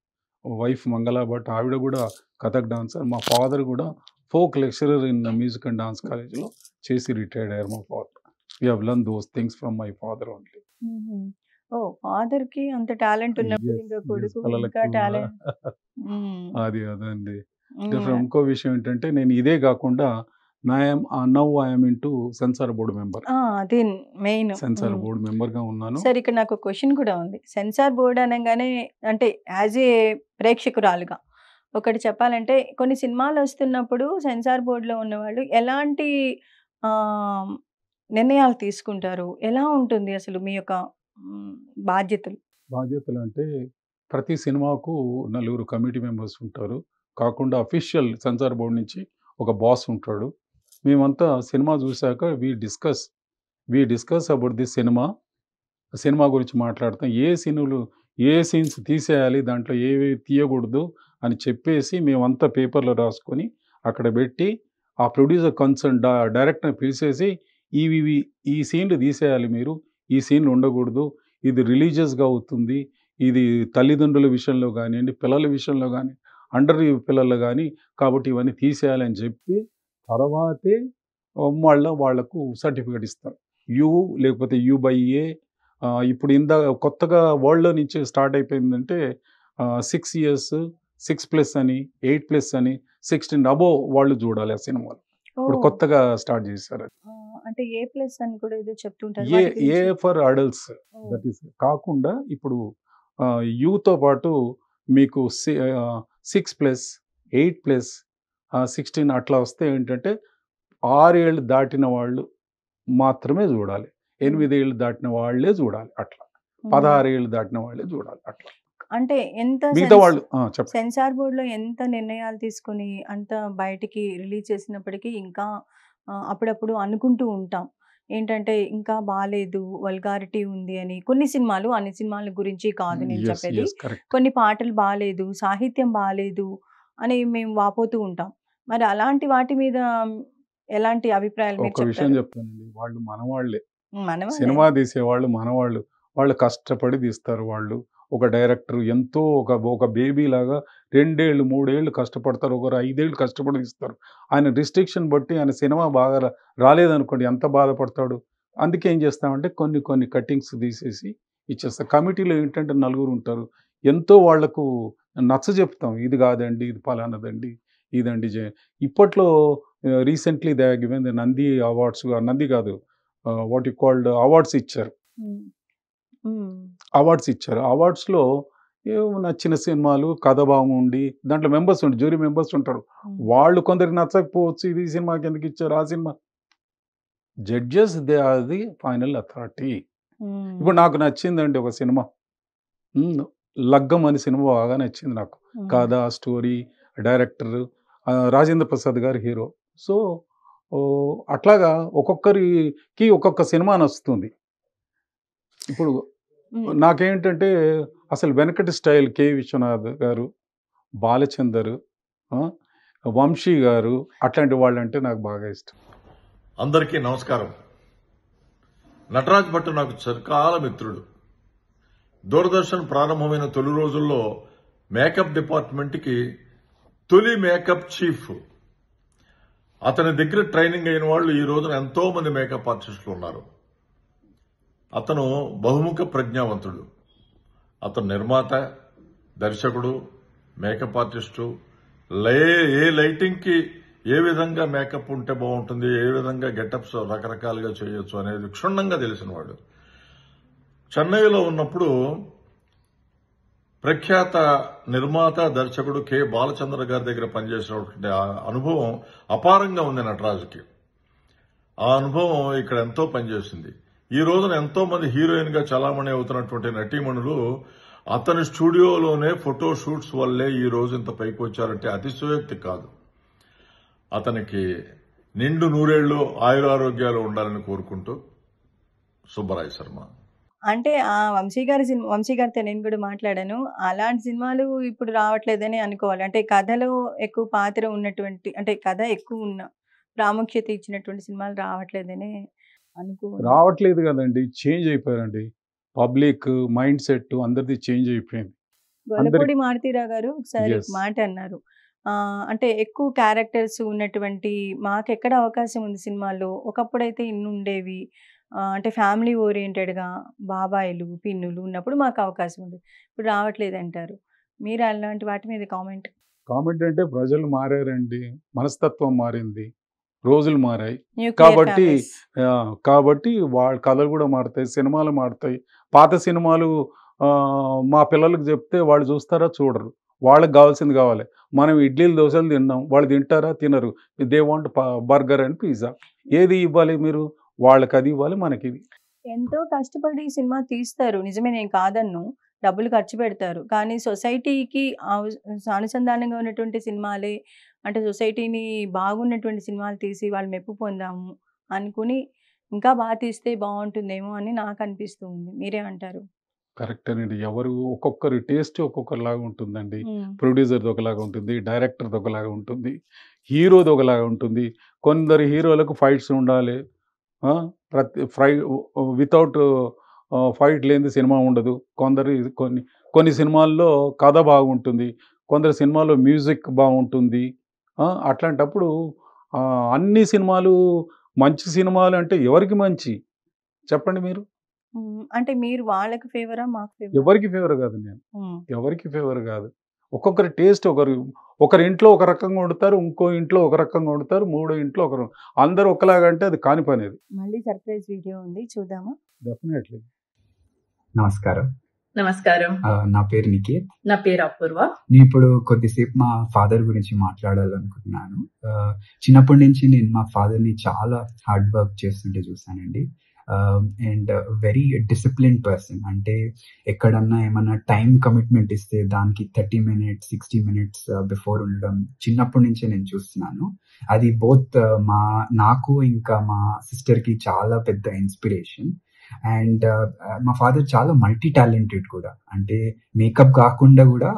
B: wife Mangala Bhat ఆవిడ కూడా కథక్ డాన్సర్. మా ఫాదర్ కూడా folk lecturer in music and dance కాలేజ్లో చేసి రిటైర్డ్ అయ్యారు మా father. We have learn those things from my father only.
A: ఫాదర్‌కి అంత టాలెంట్ ఉన్నప్పుడు ఇంకా కొడుకు ఇంకా టాలెంట్.
B: అదండి. ఇంకో విషయం ఏంటంటే నేను ఇదే కాకుండా now I'm into censor board member.
A: అది మెయిన్.
B: సెన్సార్ బోర్డు మెంబర్గా ఉన్నాను.
A: సార్, ఇక్కడ నాకు క్వశ్చన్ కూడా ఉంది. సెన్సార్ బోర్డు అనగానే అంటే యాజ్ ఏ ప్రేక్షకురాలుగా ఒకటి చెప్పాలంటే, కొన్ని సినిమాలు వస్తున్నప్పుడు సెన్సార్ బోర్డులో ఉన్నవాళ్ళు ఎలాంటి నిర్ణయాలు తీసుకుంటారు? ఎలా ఉంటుంది అసలు మీ యొక్క బాధ్యతలు?
B: బాధ్యతలు అంటే ప్రతి సినిమాకు 4 కమిటీ మెంబర్స్ ఉంటారు. కాకుండా అఫీషియల్ సెన్సార్ బోర్డు నుంచి ఒక బాస్ ఉంటాడు. మేమంతా సినిమా చూశాక we discuss about the cinema గురించి మాట్లాడతాం. ఏ సీన్స్ తీసేయాలి, దాంట్లో ఏవి తీయకూడదు అని చెప్పేసి మేమంతా పేపర్లో రాసుకొని అక్కడ పెట్టి ఆ ప్రొడ్యూసర్ కన్సర్న్ డైరెక్టర్ని పిలిచేసి ఈ సీన్లు తీసేయాలి, మీరు ఈ సీన్లు ఉండకూడదు, ఇది రిలీజియస్గా అవుతుంది, ఇది తల్లిదండ్రుల విషయంలో కానివ్వండి, పిల్లల విషయంలో కానీ, అండర్ పిల్లలు కానీ, కాబట్టి ఇవన్నీ తీసేయాలని చెప్పి తర్వాతే వాళ్లకు సర్టిఫికేట్ ఇస్తారు. లేకపోతే U/A. ఇప్పుడు కొత్తగా వరల్డ్లో నుంచి స్టార్ట్ అయిపోయిందంటే 6 years 6+ అని 8+ అని 16 అబోవ్ వాళ్ళు చూడాలి ఆ సినిమాలు. ఇప్పుడు కొత్తగా స్టార్ట్ చేశారు.
A: అంటే A+ అని కూడా ఏదో చెప్తుంటారు.
B: A for adults. That is కాకుండా ఇప్పుడు యూతో పాటు మీకు 6+, 8+, 16 అట్లా వస్తే ఏంటంటే 6 ఏళ్ళు దాటిన వాళ్ళు మాత్రమే చూడాలి, 8 ఏళ్ళు దాటిన వాళ్ళే చూడాలి, అట్లా 16 ఏళ్ళు దాటిన వాళ్ళే చూడాలి, అట్లా.
A: అంటే ఎంత
B: మిగతా వాళ్ళు
A: సెన్సార్ బోర్డులో ఎంత నిర్ణయాలు తీసుకొని అంత బయటికి రిలీజ్ చేసినప్పటికీ ఇంకా అప్పుడప్పుడు అనుకుంటూ ఉంటాం ఏంటంటే ఇంకా బాలేదు, వల్గారిటీ ఉంది అని. కొన్ని సినిమాలు, అన్ని సినిమాల గురించి కాదు నేను చెప్పేది, కొన్ని పాటలు బాలేదు, సాహిత్యం బాలేదు అని మేము వాపోతూ ఉంటాం. మరి అలాంటి వాటి మీద ఎలాంటి అభిప్రాయాలు మీరు
B: చెప్తారు? ఒక విషయం చెప్తానండి, వాళ్ళు మనవాళ్ళే, సినిమా తీసేవాళ్ళు మనవాళ్ళు, వాళ్ళు కష్టపడి తీస్తారు. వాళ్ళు ఒక డైరెక్టర్ ఎంతో ఒక బేబీ లాగా 2 ఏళ్ళు 3 ఏళ్ళు కష్టపడతారు, ఒకరు 5 ఏళ్ళు కష్టపడి తీస్తారు. ఆయన రిస్ట్రిక్షన్ బట్టి ఆయన సినిమా బాగా రాలేదనుకోండి ఎంత బాధపడతాడు. అందుకే ఏం చేస్తామంటే కొన్ని కట్టింగ్స్ తీసేసి ఇచ్చేస్తాం. కమిటీలో ఏంటంటే 4 ఉంటారు, ఎంతో వాళ్లకు నచ్చ చెప్తాం, ఇది కాదండి, ఇది పలానదండి, ఇదండి. ఇప్పట్లో recently they given the Nandi awards, Nandi కాదు, వాట్ యు కాల్డ్ అవార్డ్స్ ఇచ్చారు. అవార్డ్స్లో నచ్చిన సినిమాలు, కథ బాగుండి, దాంట్లో మెంబర్స్ ఉంటారు, జ్యూరీ మెంబర్స్ ఉంటారు. వాళ్ళు కొందరికి నచ్చకపోవచ్చు, ఇది సినిమాకి ఎందుకు ఇచ్చారు, ఆ సినిమా. Judges they are the final authority. ఇప్పుడు నాకు నచ్చిందండి ఒక సినిమా, లగ్గం అని సినిమా బాగా నచ్చింది నాకు. కథ, స్టోరీ, డైరెక్టర్ రాజేంద్ర ప్రసాద్ గారు హీరో. సో అట్లాగా ఒక్కొక్కరికి ఒక్కొక్క సినిమా నచ్చుతుంది. ఇప్పుడు నాకేంటంటే అసలు వెనకటి స్టైల్ కె విశ్వనాథ్ గారు, బాలచందర్, వంశీ గారు, అట్లాంటి వాళ్ళంటే నాకు బాగా ఇష్టం.
E: అందరికీ నమస్కారం. నటరాజ్ భట్ నాకు చిరకాల మిత్రుడు. దూరదర్శన్ ప్రారంభమైన తొలి రోజుల్లో మేకప్ డిపార్ట్మెంట్కి తొలి మేకప్ చీఫ్. అతని దగ్గర ట్రైనింగ్ అయిన వాళ్ళు ఈ రోజున ఎంతో మంది మేకప్ ఆర్టిస్టులు ఉన్నారు. అతను బహుముఖ ప్రజ్ఞావంతుడు. అతను నిర్మాత, దర్శకుడు, మేకప్ ఆర్టిస్టు. ఏ లైటింగ్కి ఏ విధంగా మేకప్ ఉంటే బాగుంటుంది, ఏ విధంగా గెటప్స్ రకరకాలుగా చేయొచ్చు అనేది క్షుణ్ణంగా తెలిసినవాడు. చెన్నైలో ఉన్నప్పుడు ప్రఖ్యాత నిర్మాత దర్శకుడు కె బాలచంద్ర గారి దగ్గర పనిచేసినటువంటి ఆ అనుభవం అపారంగా ఉంది నటరాజుకి. ఆ అనుభవం ఇక్కడ ఎంతో పనిచేసింది. ఈ రోజున ఎంతో మంది హీరోయిన్ గా చలామణి అవుతున్నటువంటి నటీమణులు అతని స్టూడియోలోనే ఫోటో షూట్స్ వల్లే ఈ రోజు ఇంత పైకి వచ్చారంటే అతిశయోక్తి కాదు. అతనికి నిండు నూరేళ్లు ఆయురారోగ్యాలు ఉండాలని కోరుకుంటూ సుబ్బరాయ శర్మ.
A: అంటే వంశీ గారితో నేను కూడా మాట్లాడాను. అలాంటి సినిమాలు ఇప్పుడు రావట్లేదని అనుకోవాలి. అంటే కథలో ఎక్కువ పాత్ర ఉన్నటువంటి, అంటే కథ ఎక్కువ ఉన్న ప్రాముఖ్యత ఇచ్చినటువంటి సినిమాలు రావట్లేదని
B: రావట్లేదు కదండి, చేంజ్ అయిపోయారండి. పబ్లిక్ మైండ్ సెట్ అందరిది చేంజ్ అయిపోయింది.
A: గొల్లపూడి మారుతీరావు గారు ఒకసారి మాట అన్నారు, అంటే ఎక్కువ క్యారెక్టర్స్ ఉన్నటువంటి మాకెక్కడ అవకాశం ఉంది సినిమాల్లో, ఒకప్పుడైతే ఇన్ని ఉండేవి, అంటే ఫ్యామిలీ ఓరియంటెడ్గా బాబాయిలు పిన్నులు ఉన్నప్పుడు మాకు అవకాశం ఉంది, ఇప్పుడు రావట్లేదు అంటారు. మీరు అలాంటి వాటి మీద కామెంట్
B: అంటే ప్రజలు మారారండి, మనస్తత్వం మారింది, రోజులు మారాయి కాబట్టి వాళ్ళ కథలు కూడా మారుతాయి, సినిమాలు మారుతాయి. పాత సినిమాలు మా పిల్లలకు చెప్తే వాళ్ళు చూస్తారా, చూడరు. వాళ్ళకి కావాల్సింది కావాలి. మనం ఇడ్లీలు దోశలు తిన్నాం, వాళ్ళు తింటారా, తినరు. They want burger and pizza. ఏది ఇవ్వాలి మీరు? వాళ్ళకి అది ఇవ్వాలి, మనకి ఇది.
A: ఎంతో కష్టపడి సినిమా తీస్తారు, నిజమే, నేను కాదన్ను, డబ్బులు ఖర్చు పెడతారు. కానీ సొసైటీకి అనుసంధానంగా ఉన్నటువంటి సినిమాలే, అంటే సొసైటీని బాగున్నటువంటి సినిమాలు తీసి వాళ్ళు మెప్పు పొందాము అనుకుని ఇంకా బాగా తీస్తే బాగుంటుందేమో అని నాకు అనిపిస్తూ ఉంది. మీరేమంటారు?
B: కరెక్టేనండి. ఎవరు ఒక్కొక్కరి టేస్ట్ ఒక్కొక్కరిలాగా ఉంటుందండి. ప్రొడ్యూసర్ది ఒకలాగా ఉంటుంది, డైరెక్టర్ది ఒకలాగా ఉంటుంది, హీరోది ఒకలాగా ఉంటుంది. కొందరు హీరోలకు ఫైట్స్ ఉండాలి, వితౌట్ ఫైట్ లేని సినిమా ఉండదు. కొన్ని సినిమాల్లో కథ బాగుంటుంది, కొందరు సినిమాల్లో మ్యూజిక్ బాగుంటుంది. అట్లాంటప్పుడు అన్ని సినిమాలు మంచి సినిమాలు అంటే ఎవరికి మంచి చెప్పండి మీరు?
A: అంటే మీరు వాళ్ళకి ఫేవరా, మాకు ఫేవరా?
B: ఎవరికి ఫేవర్ కాదు, నేను ఎవరికి ఫేవర్ కాదు. ఒక్కొక్కరి టేస్ట్ ఒకరి ఇంట్లో ఒక రకంగా వండుతారు, ఇంకో ఇంట్లో ఒక రకంగా వండుతారు, మూడో ఇంట్లో ఒకరు, అందరూ ఒకలాగా అంటే అది కాని పని. అది
A: మళ్ళీ సర్ప్రైజ్ వీడియో ఉంది, చూద్దామా?
B: డెఫినెట్లీ.
F: నమస్కారం. నా పేరు నికేత్.
G: నా పేరు అపూర్వ.
F: నేను ఇప్పుడు కొద్దిసేపు మా ఫాదర్ గురించి మాట్లాడాలనుకుంటున్నాను. చిన్నప్పటి నుంచి నేను మా ఫాదర్ని చాలా హార్డ్ వర్క్ చేస్తుంటే చూసానండి. And very discipline person. అంటే ఎక్కడన్నా ఏమన్నా టైం కమిట్మెంట్ ఇస్తే దానికి 30 minutes 60 minutes బిఫోర్ ఉండడం చిన్నప్పటి నుంచే నేను చూస్తున్నాను. అది బోత్ నాకు ఇంకా మా సిస్టర్కి చాలా పెద్ద ఇన్స్పిరేషన్. అండ్ మా ఫాదర్ చాలా మల్టీ టాలెంటెడ్ కూడా. అంటే మేకప్ కాకుండా కూడా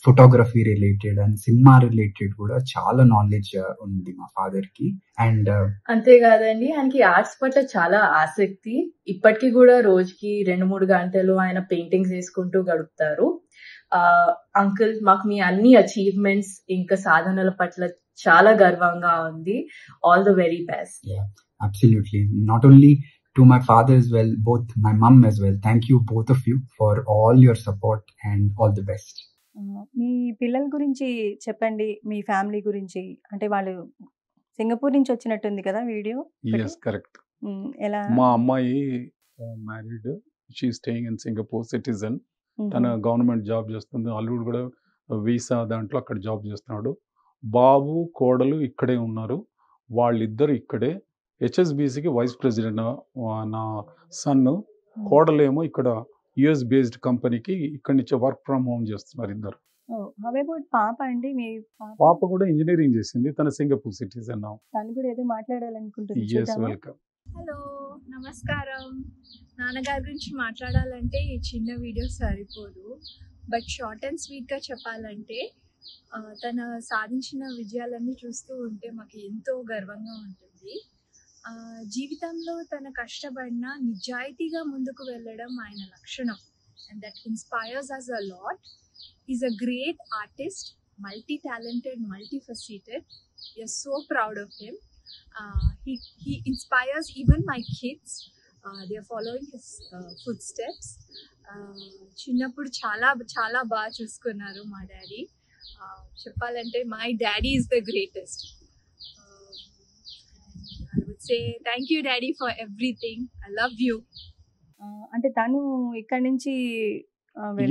F: photography related and cinema related కూడా చాలా నాలెడ్జ్ ఉంది మా ఫాదర్ కి. అండ్
G: అంతేకాదండి, ఆయనకి ఆర్ట్స్ పట్ల చాలా ఆసక్తి. ఇప్పటికీ కూడా రోజుకి 2-3 గంటలు ఆయన పెయింటింగ్స్ వేసుకుంటూ గడుపుతారు. అంకుల్, మాకు మీ అన్ని అచీవ్మెంట్స్ ఇంకా సాధనల పట్ల చాలా గర్వంగా ఉంది. All the very best.
F: Absolutely. Not only to my father as well, both my mom as well. Thank you both of you for all your support and all the best.
A: మీ పిల్లల గురించి చెప్పండి, మీ family గురించి. అంటే వాళ్ళు Singapore నుంచి వచ్చినట్టుంది కదా video?
B: yes, correct.
A: ఎలా?
B: మా అమ్మాయి married, she staying in Singapore citizen. తన గవర్నమెంట్ జాబ్ చేస్తుంది, అల్లుడు కూడా వీసా దాంట్లో అక్కడ జాబ్ చేస్తున్నాడు. బాబు కోడలు ఇక్కడే ఉన్నారు, వాళ్ళిద్దరు ఇక్కడే. హెచ్ఎస్బిసికి వైస్ ప్రెసిడెంట్ నా సన్ను, కోడలేమో ఇక్కడ యుఎస్ బేస్డ్ కంపెనీకి ఇక్కడి నుంచి వర్క్ ఫ్రమ్ హోమ్ చేస్తున్నారు ఇద్దరు.
A: పాప అండి, మీ
B: పాప కూడా ఇంజనీరింగ్ చేసింది, తన సింగపూర్ సిటిజన్.
A: తను కూడా ఏదో మాట్లాడాలనుకుంటుంది.
B: వెల్కమ్.
H: హలో, నమస్కారం. నాన్నగారి గురించి మాట్లాడాలంటే ఈ చిన్న వీడియో సరిపోదు, బట్ షార్ట్ అండ్ స్వీట్గా చెప్పాలంటే తన సాధించిన విజయాలన్నీ చూస్తూ ఉంటే మాకు ఎంతో గర్వంగా ఉంటుంది. జీవితంలో తన కష్టపడిన నిజాయితీగా ముందుకు వెళ్ళడం ఆయన లక్షణం, and that inspires us a lot. Is a great artist, multi talented, multi faceted. We are so proud of him. He inspires even my kids. They are following his footsteps. చిన్నప్పుడు చాలా చాలా బాగా చూసుకున్నారు మా డాడీ. చెప్పాలంటే my daddy is the greatest. say thank you, Daddy, for everything. I love you.
A: అంటే తను ఇక్కడి నుంచి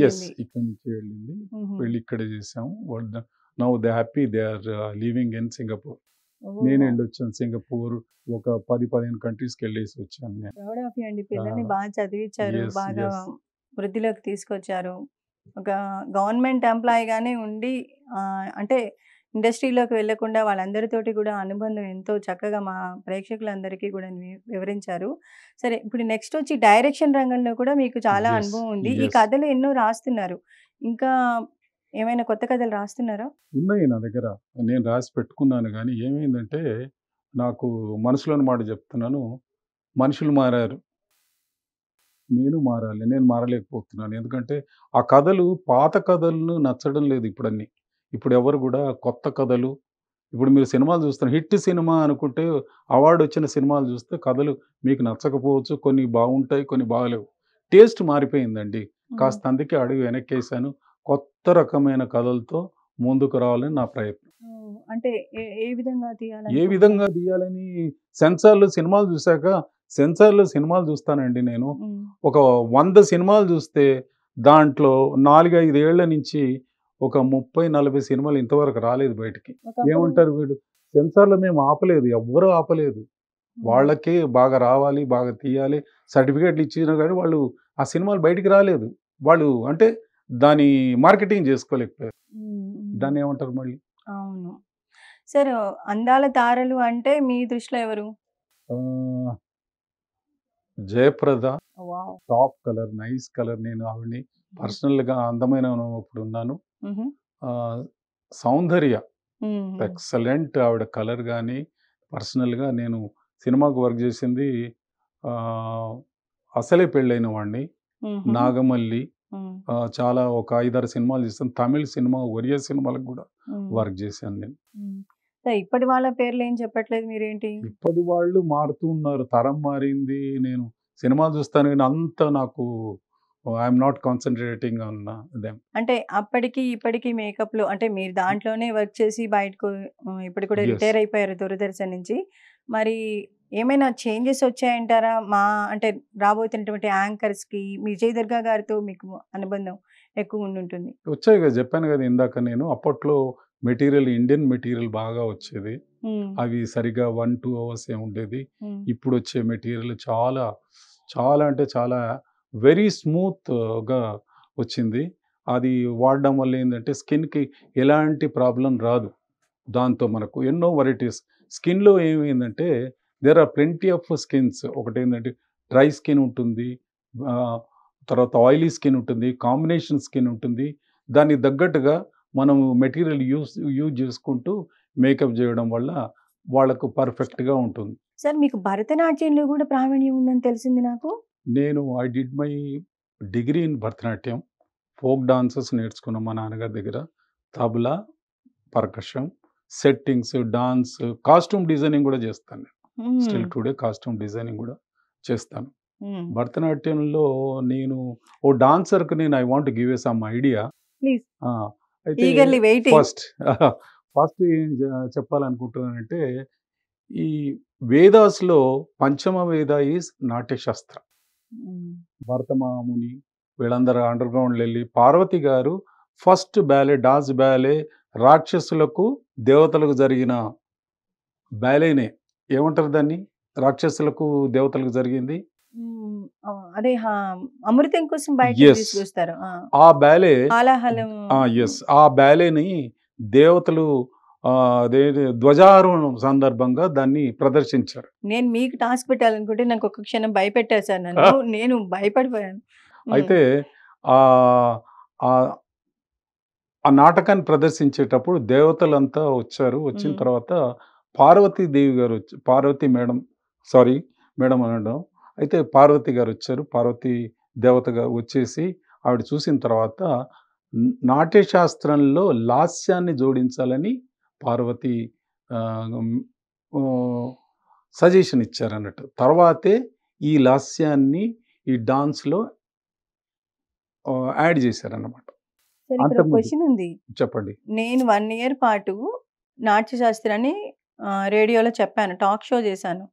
B: ఎస్,
A: వెళ్ళింది.
B: ఇక్కడ నుంచి వెళ్ళింది,
A: మ్హూ.
B: వెళ్ళి ఇక్కడే చేసాము. Now they happy, they are living in Singapore.
A: ఓ,
B: నేను వెళ్ళొచ్చాను సింగపూర్, ఒక 10-15 కంట్రీస్కి వెళ్ళేసి వచ్చాను నేను.
A: ప్రౌడ్ ఆఫ్ యూ అండి. పిల్లల్ని బాగా చదివించారు,
B: ఎస్,
A: బాగా
B: ఎస్,
A: వృద్ధిలోకి తీసుకొచ్చారు. ఒక గవర్నమెంట్ ఎంప్లాయీగానే ఉండి అంటే ఇండస్ట్రీలోకి వెళ్ళకుండా వాళ్ళందరితోటి కూడా అనుబంధం ఎంతో చక్కగా మా ప్రేక్షకులందరికీ కూడా వివరించారు. సరే, ఇప్పుడు నెక్స్ట్ వచ్చి డైరెక్షన్ రంగంలో కూడా మీకు చాలా
B: ఎస్,
A: అనుభవం ఉంది. ఈ
B: ఎస్.
A: కథలు ఎన్నో రాస్తున్నారు. ఇంకా ఏమైనా కొత్త కథలు రాస్తున్నారా?
B: ఉన్నాయి నా దగ్గర, నేను రాసి పెట్టుకున్నాను. కానీ ఏమైందంటే, నాకు మనసులోని మాట చెప్తున్నాను, మనుషులు మారారు, నేను మారాలి, నేను మారలేకపోతున్నాను. ఎందుకంటే ఆ కథలు, పాత కథలను నచ్చడం లేదు ఇప్పుడన్నీ. ఇప్పుడు ఎవరు కూడా కొత్త కథలు, ఇప్పుడు మీరు సినిమాలు చూస్తున్నారు, హిట్ సినిమా అనుకుంటే అవార్డు వచ్చిన సినిమాలు చూస్తే కథలు మీకు నచ్చకపోవచ్చు, కొన్ని బాగుంటాయి, కొన్ని బాగలేవు. టేస్ట్ మారిపోయిందండి. కాస్త అందుకే అడుగు వెనక్కేసాను. కొత్త రకమైన కథలతో ముందుకు రావాలని నా ప్రయత్నం.
A: అంటే ఏ విధంగా
B: ఏ
A: తీయాలని
B: విధంగా తీయాలని సెన్సార్లో సినిమాలు చూస్తానండి నేను. ఒక 100 సినిమాలు చూస్తే దాంట్లో 4-5 ఏళ్ల నుంచి ఒక 30-40 సినిమాలు ఇంతవరకు రాలేదు బయటికి. ఏమంటారు వీడు, సెన్సార్లో మేము ఆపలేదు, ఎవ్వరూ ఆపలేదు. వాళ్ళకే బాగా రావాలి, బాగా తీయాలి, సర్టిఫికేట్లు ఇచ్చినా కానీ వాళ్ళు ఆ సినిమాలు బయటికి రాలేదు. వాళ్ళు అంటే దాని మార్కెటింగ్ చేసుకోలేకపోయారు. దాన్ని ఏమంటారు మళ్ళీ?
A: అవును. సరే, అందాల తారలు అంటే మీ దృష్టిలో ఎవరు?
B: ఆ, Jayaprada,
A: wow.
B: Top colour, nice colour. నేను ఆవిడని పర్సనల్గా అందమైన ఇప్పుడు ఉన్నాను. సౌందర్య ఎక్సలెంట్, ఆవిడ కలర్ కానీ పర్సనల్గా. నేను సినిమాకు వర్క్ చేసింది అసలే పెళ్ళైన వాడిని, నాగమల్లి, చాలా ఒక 5-6 సినిమాలు చేస్తాను. తమిళ సినిమా, ఒరియా సినిమాలకు కూడా వర్క్ చేశాను నేను.
A: ఇప్పటి వాళ్ళ పేర్లు ఏం చెప్పట్లేదు మీరేంటి?
B: ఇప్పటి వాళ్ళు మారుతూ ఉన్నారు, తరం మారింది. నేను సినిమాలు చూస్తాను కానీ అంత నాకు I'm not concentrating on them.
A: అంటే అప్పటికి ఇప్పటికి మేకప్లో అంటే మీరు దాంట్లోనే వర్క్ చేసి బయటకు ఇప్పుడు కూడా
B: Yes.
A: రిటైర్ అయిపోయారు దూరదర్శన్ నుంచి. మరి ఏమైనా చేంజెస్ వచ్చాయంటారా? అంటే రాబోతున్నటువంటి యాంకర్స్కి విజయ్ దుర్గా గారితో మీకు అనుబంధం ఎక్కువ ఉంటుంది.
B: వచ్చాయి కదా, చెప్పాను కదా ఇందాక నేను. అప్పట్లో మెటీరియల్, ఇండియన్ మెటీరియల్ బాగా వచ్చేది. అవి సరిగా 1-2 అవర్స్ ఉండేది. ఇప్పుడు వచ్చే మెటీరియల్ చాలా చాలా అంటే చాలా వెరీ స్మూత్గా వచ్చింది. అది వాడడం వల్ల ఏంటంటే స్కిన్కి ఎలాంటి ప్రాబ్లం రాదు. దాంతో మనకు ఎన్నో వెరైటీస్. స్కిన్లో ఏమైందంటే there are plenty of skins. ఒకటి ఏంటంటే డ్రై స్కిన్ ఉంటుంది, తర్వాత ఆయిలీ స్కిన్ ఉంటుంది, కాంబినేషన్ స్కిన్ ఉంటుంది. దానికి తగ్గట్టుగా మనం మెటీరియల్ యూజ్ చేసుకుంటూ మేకప్ చేయడం వల్ల వాళ్ళకు పర్ఫెక్ట్గా ఉంటుంది.
A: సార్, మీకు భరతనాట్యంలో కూడా ప్రావీణ్యం ఉందని తెలిసింది నాకు.
B: నేను I did my degree in Bharatanatyam. Folk dances నేర్చుకున్నాం మా నాన్నగారి దగ్గర. Tabla, percussion, settings, dance, costume designing కూడా చేస్తాను నేను. స్టిల్ టుడే కాస్ట్యూమ్ డిజైనింగ్ కూడా చేస్తాను. భరతనాట్యంలో నేను ఓ డాన్సర్కి నేను I want give a some idea.
A: Please.
B: అయితే
A: ఈగర్లీ వెయిటింగ్.
B: ఫస్ట్ ఏం చెప్పాలనుకుంటున్నానంటే, ఈ వేదాస్లో పంచమ వేద ఈజ్ నాట్యశాస్త్ర. భరతమాముని వీళ్ళందరూ అండర్ గ్రౌండ్లో వెళ్ళి పార్వతి గారు ఫస్ట్ బ్యాలే, డాన్స్ బ్యాలే రాక్షసులకు దేవతలకు జరిగిన బ్యాలేనే. ఏమంటారు దాన్ని? రాక్షసులకు దేవతలకు జరిగింది
A: అదే అమృతం కోసం బయట
B: Yes.
A: తీసుకొస్తారు.
B: ఆ బ్యాలే.
A: హాలాహలం.
B: ఎస్, ఆ బ్యాలేని దేవతలు ధ్వజారోహణం సందర్భంగా దాన్ని ప్రదర్శించారు.
A: నేను మీకు టాస్క్ పెట్టాలనుకుంటే నాకు ఒక్క క్షణం భయపెట్టారు సార్ నన్ను. నేను భయపడిపోయాను.
B: అయితే ఆ ఆ- ఆ నాటకాన్ని ప్రదర్శించేటప్పుడు దేవతలంతా వచ్చారు. వచ్చిన తర్వాత పార్వతీదేవి గారు పార్వతి మేడం అనడం. అయితే పార్వతి గారు వచ్చారు. పార్వతి దేవతగా వచ్చేసి ఆవిడ చూసిన తర్వాత నాట్యశాస్త్రంలో లాస్యాన్ని జోడించాలని పార్వతి సజెషన్ ఇచ్చారన్నట్టు. తర్వాతే ఈ లాస్యాన్ని ఈ డాన్స్లో యాడ్ చేశారన్నమాట.
A: సరే, ఇక్కడ
B: అంతకుముందు.
A: క్వశ్చన్ ఉంది.
B: చెప్పండి.
A: నేను 1 year పాటు నాట్యశాస్త్రాన్ని రేడియోలో చెప్పాను, టాక్ షో చేశాను.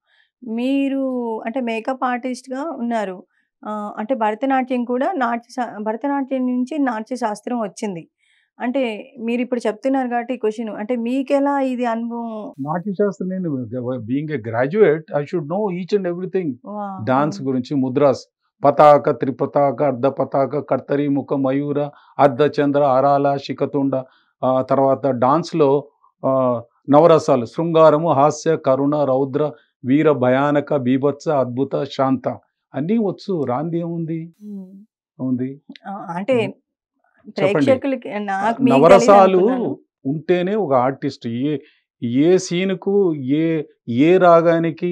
A: మీరు అంటే మేకప్ ఆర్టిస్ట్‌గా ఉన్నారు. అంటే భరతనాట్యం కూడా భరతనాట్యం నుంచి నాట్య శాస్త్రం వచ్చింది. అంటే మీరిప్పుడు చెప్తున్నారు కాబట్టి క్వెషన్ అంటే మీకెలా ఇది అనుభవం?
B: నాట్యశాస్త్రం నేను being a graduate I should know each and everything.
A: Wow!
B: Dance గురించి ముద్రాస్, పతాక, త్రిపతాక, అర్ధ పతాక, కర్తరి, ముఖ, మయూర, అర్ధచంద్ర, అరాల, శిఖతుండ, తర్వాత డాన్స్‌లో నవరసాలు శృంగారము, హాస్య, కరుణ, రౌద్ర, వీర, భయానక, బీభత్స, అద్భుత, శాంత అన్నీ వచ్చు. రానిది ఏముంది?
A: హ్మ్.
B: ఉంది.
A: అంటే
B: హ్మ్. చెప్పండి.
A: ప్రేక్షకులకి నాకు మీకు
B: నవరసాలు
A: తెలీదనుకున్నాను.
B: ఉంటేనే ఒక ఆర్టిస్ట్. ఏ సీన్‌కు ఏ రాగానికి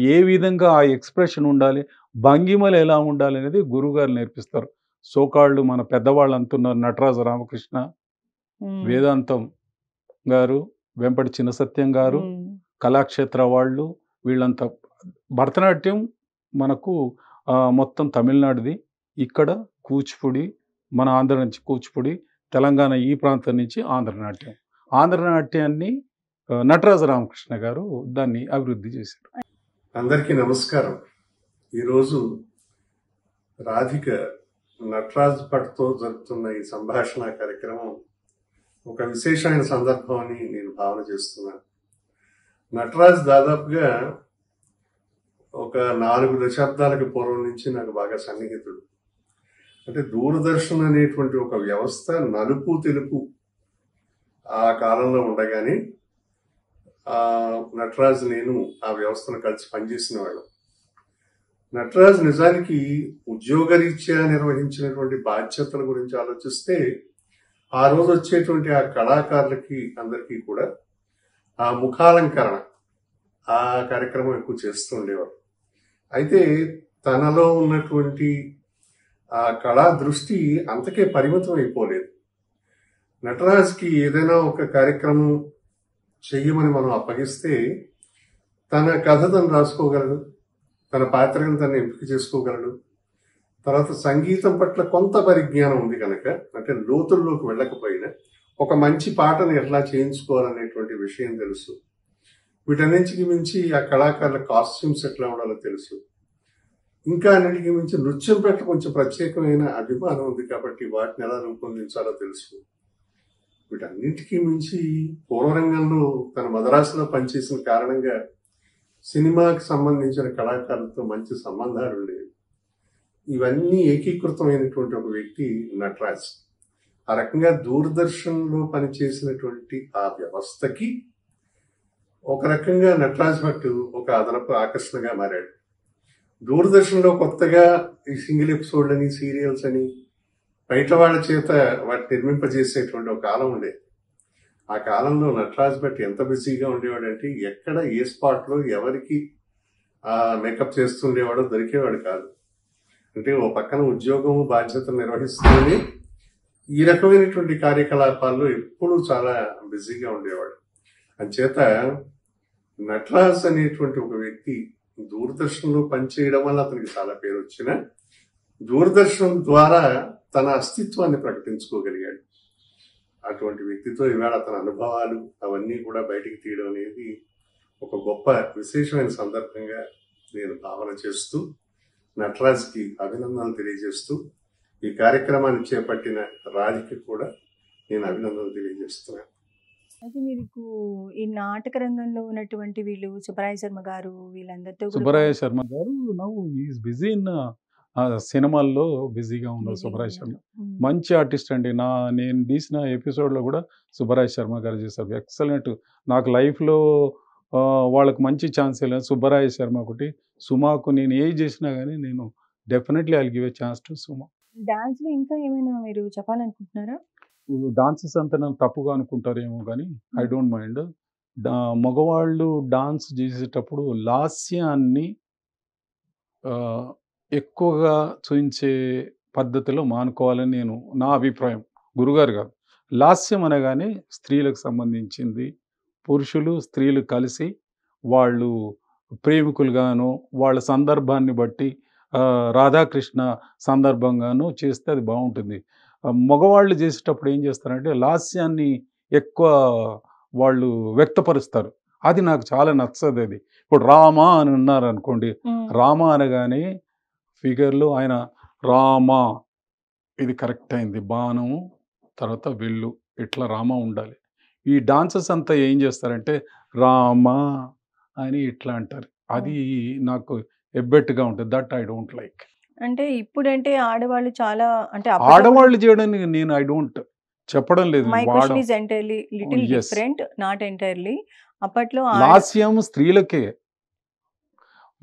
B: ఏ విధంగా ఆ ఎక్స్‌ప్రెషన్ ఉండాలి, భంగిమలు ఎలా ఉండాలనేది గురువుగారు నేర్పిస్తారు. సోకాళ్ళు మన పెద్దవాళ్ళు అంటున్నారు. నటరాజ రామకృష్ణ,
A: హ్మ్.
B: వేదాంతం గారు, వెంపటి చిన్న సత్యం గారు,
A: హ్మ్.
B: కళాక్షేత్ర వాళ్ళు వీళ్ళంతా. భరతనాట్యం మనకు మొత్తం తమిళనాడుది. ఇక్కడ కూచిపూడి, మన ఆంధ్ర నుంచి కూచిపూడి, తెలంగాణ ఈ ప్రాంతం నుంచి ఆంధ్రనాట్యం. ఆంధ్రనాట్యాన్ని నటరాజ రామకృష్ణ గారు దాన్ని అభివృద్ధి చేశారు.
I: అందరికీ నమస్కారం. ఈరోజు రాధిక నటరాజ్ భట్తో జరుపుతున్న ఈ సంభాషణ కార్యక్రమం ఒక విశేషమైన సందర్భం అని నేను భావన చేస్తున్నాను. నటరాజ్ దాదాపుగా ఒక 4 దశాబ్దాలకు పూర్వం నుంచి నాకు బాగా సన్నిహితుడు. అంటే దూరదర్శన్ అనేటువంటి ఒక వ్యవస్థ నలుపు తెలుపు ఆ కాలంలో ఉండగానే నటరాజ్ నేను ఆ వ్యవస్థను కలిసి పనిచేసిన వాళ్ళం. నటరాజ్ నిజానికి ఉద్యోగరీత్యా నిర్వహించినటువంటి బాధ్యతల గురించి ఆలోచిస్తే ఆ రోజు వచ్చేటువంటి ఆ కళాకారులకి అందరికీ కూడా ఆ ముఖాలంకరణ ఆ కార్యక్రమం ఎక్కువ చేస్తూ ఉండేవారు. అయితే తనలో ఉన్నటువంటి ఆ కళా దృష్టి అంతకే పరిమితం అయిపోలేదు. నటరాజ్కి ఏదైనా ఒక కార్యక్రమం చెయ్యమని మనం అప్పగిస్తే తన కథ తను రాసుకోగలడు, తన పాత్రను తను ఎంపిక చేసుకోగలడు. తర్వాత సంగీతం పట్ల కొంత పరిజ్ఞానం ఉంది కనుక, అంటే లోతుల్లోకి వెళ్ళకపోయినా ఒక మంచి పాటను ఎట్లా చేయించుకోవాలనేటువంటి విషయం తెలుసు. వీటన్నింటికి మించి ఆ కళాకారుల కాస్ట్యూమ్స్ ఎట్లా ఉండాలో తెలుసు. ఇంకా అన్నిటికీ మించి నృత్యం పట్ల కొంచెం ప్రత్యేకమైన అభిమానం ఉంది కాబట్టి వాటిని ఎలా రూపొందించాలో తెలుసు. వీటన్నిటికీ మించి పూర్వరంగంలో తన మద్రాసులో పనిచేసిన కారణంగా సినిమాకి సంబంధించిన కళాకారులతో మంచి సంబంధాలు ఉండేవి. ఇవన్నీ ఏకీకృతమైనటువంటి ఒక వ్యక్తి నటరాజ్. ఆ రకంగా దూరదర్శన్లో పనిచేసినటువంటి ఆ వ్యవస్థకి ఒక రకంగా నటరాజ్ భట్ ఒక అదనపు ఆకర్షణగా మారాడు. దూరదర్శన్లో కొత్తగా ఈ సింగిల్ ఎపిసోడ్ అని సీరియల్స్ అని బయట వాళ్ళ చేత వాటిని నిర్మింపజేసేటువంటి ఒక కాలం ఉండేది. ఆ కాలంలో నటరాజ్ భట్ ఎంత బిజీగా ఉండేవాడంటే ఎక్కడ ఏ స్పాట్లో ఎవరికి మేకప్ చేస్తుండేవాడో దొరికేవాడు కాదు. అంటే ఓ పక్కన ఉద్యోగము బాధ్యతలు నిర్వహిస్తూనే ఈ రకమైనటువంటి కార్యకలాపాల్లో ఎప్పుడూ చాలా బిజీగా ఉండేవాడు. అంచేత నటరాజ్ అనేటువంటి ఒక వ్యక్తి దూరదర్శన్లో పనిచేయడం వల్ల అతనికి చాలా పేరు వచ్చిన దూరదర్శన్ ద్వారా తన అస్తిత్వాన్ని ప్రకటించుకోగలిగాడు. అటువంటి వ్యక్తితో ఇవాళ తన అనుభవాలు అవన్నీ కూడా బయటికి తీయడం అనేది ఒక గొప్ప విశేషమైన సందర్భంగా నేను భావన చేస్తూ నటరాజ్కి అభినందనలు తెలియజేస్తూ ఈ కార్యక్రమాన్ని చేపట్టిన రాధికి కూడా నేను అభినందనలు తెలియజేస్తున్నాను.
A: అయితే మీకు ఈ నాటక రంగంలో ఉన్నటువంటి వీళ్ళు సుబ్బరాయ శర్మ గారు వీళ్ళందరితో కూడా
B: సుబ్బరాయ శర్మ గారు నౌ ఈజ్ బిజీ ఇన్ సినిమాల్లో బిజీగా ఉన్నారు.
A: బిజీగా
B: సుబ్బరాయ శర్మ
A: ఉన్నారు. హ్మ్.
B: మంచి ఆర్టిస్ట్ అండి. నేను తీసిన ఎపిసోడ్లో కూడా సుబ్బరాయ శర్మ గారు చేశారు. ఎక్సలెంట్. నాకు లైఫ్లో వాళ్ళకి మంచి ఛాన్స్ లేదు. సుబ్బరాయ శర్మ ఒకటి, సుమాకు నేను ఏది చేసినా కానీ నేను definitely I will give a chance to Suma.
A: డాన్స్‌లో ఇంకా ఏమైనా మీరు చెప్పాలనుకుంటున్నారా?
B: డాన్సెస్ అంతా నన్ను తప్పుగా అనుకుంటారేమో కానీ ఐ డోంట్ మైండ్. మగవాళ్ళు డాన్స్ చేసేటప్పుడు లాస్యాన్ని ఎక్కువగా చూపించే పద్ధతిలో మానుకోవాలని నా అభిప్రాయం. గురుగారు కాదు. లాస్యం అనగానే స్త్రీలకు సంబంధించింది. పురుషులు స్త్రీలు కలిసి వాళ్ళు ప్రేమికులుగాను వాళ్ళ సందర్భాన్ని బట్టి రాధాకృష్ణ సందర్భంగాను చేస్తే అది బాగుంటుంది. మగవాళ్ళు చేసేటప్పుడు ఏం చేస్తారంటే లాస్యాన్ని ఎక్కువ వాళ్ళు వ్యక్తపరుస్తారు. అది నాకు చాలా నచ్చదు. అది ఇప్పుడు రామ అని ఉన్నారు అనుకోండి, రామ అనగానే ఫిగర్లు ఆయన రామ, ఇది కరెక్ట్ అయింది, బాణం తర్వాత వెళ్ళు, ఇట్లా రామ ఉండాలి. ఈ డాన్సర్స్ అంతా ఏం చేస్తారంటే రామ అని ఇట్లా అంటారు. అది నాకు ఎబ్బెట్టుగా ఉంటుంది. That I don't like.
A: అంటే ఇప్పుడంటే ఆడవాళ్ళు చాలా అంటే అప్పట్లో
B: ఆడవాళ్ళు చేయడానికి నేను ఐ డోంట్ చెప్పడం లేదు.
A: మై
B: నేను
A: క్వశ్చన్
B: వాడడం
A: is entirely little
B: is
A: different, not entirely. అప్పట్లో
B: లాస్యం స్త్రీలకే.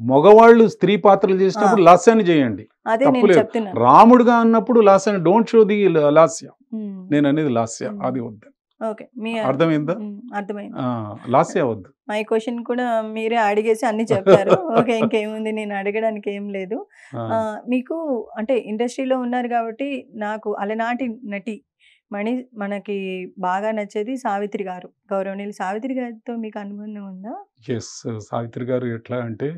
B: మగవాళ్ళు స్త్రీ పాత్రలు చేసినప్పుడు లాస్యాన్ని చేయండి,
A: అదే నేను
B: తప్పులేదు.
A: చెప్తున్నాను.
B: రాముడుగా అన్నప్పుడు లాస్యాన్ని డోంట్ షో ది లాస్యం. నేను అనేది లాస్య,
A: మ్మ్.
B: అది వద్దు.
A: ఓకే, మీ
B: అర్థమైందా?
A: అర్థమైంది.
B: లాస్య వద్దు.
A: మై క్వశ్చన్ కూడా మీరే అడిగేసి అన్ని చెప్పారు. ఓకే, ఇంకేముంది, నేను అడగడానికి ఏం లేదు.
B: ఆ,
A: మీకు అంటే ఇండస్ట్రీలో ఉన్నారు కాబట్టి నాకు అలనాటి నటి మనకి బాగా నచ్చేది సావిత్రి గారు. గౌరవనీయులు సావిత్రి గారితో మీకు అనుబంధం ఉందా?
B: ఎస్, సావిత్రి గారు ఎట్లా అంటే,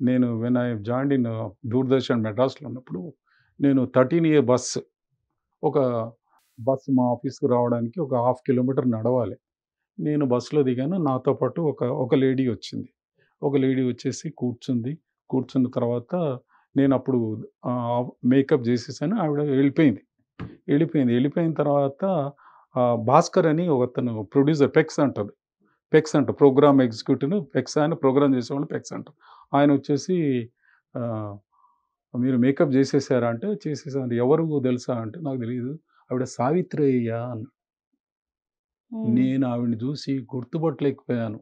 B: నేను when I join in Doordarshan మెడ్రాస్లో ఉన్నప్పుడు నేను 13A బస్సు, ఒక బస్సు మా ఆఫీస్కి రావడానికి ఒక 1/2 కిలోమీటర్ నడవాలి. నేను బస్సులో దిగాను. నాతో పాటు ఒక లేడీ వచ్చింది. ఒక లేడీ వచ్చేసి కూర్చుంది. కూర్చున్న తర్వాత నేను అప్పుడు మేకప్ చేసేసాను. ఆవిడ వెళ్ళిపోయింది. వెళ్ళిపోయిన తర్వాత భాస్కర్ అని ఒకతను ప్రొడ్యూసర్, పెక్స్ అంటారు. పెక్స్ అంటారు, ప్రోగ్రామ్ ఎగ్జిక్యూటివ్ పెక్స్, ఆయన ప్రోగ్రామ్ చేసేవాళ్ళు పెక్స్ అంటారు. ఆయన వచ్చేసి ఆ, మీరు మేకప్ చేసేసారా అంటే చేసేసాను. ఎవరు తెలుసా అంటే నాకు తెలియదు. ఆవిడ సావిత్రి అయ్యా అన్న. నేను ఆవిడని చూసి గుర్తుపట్టలేకపోయాను.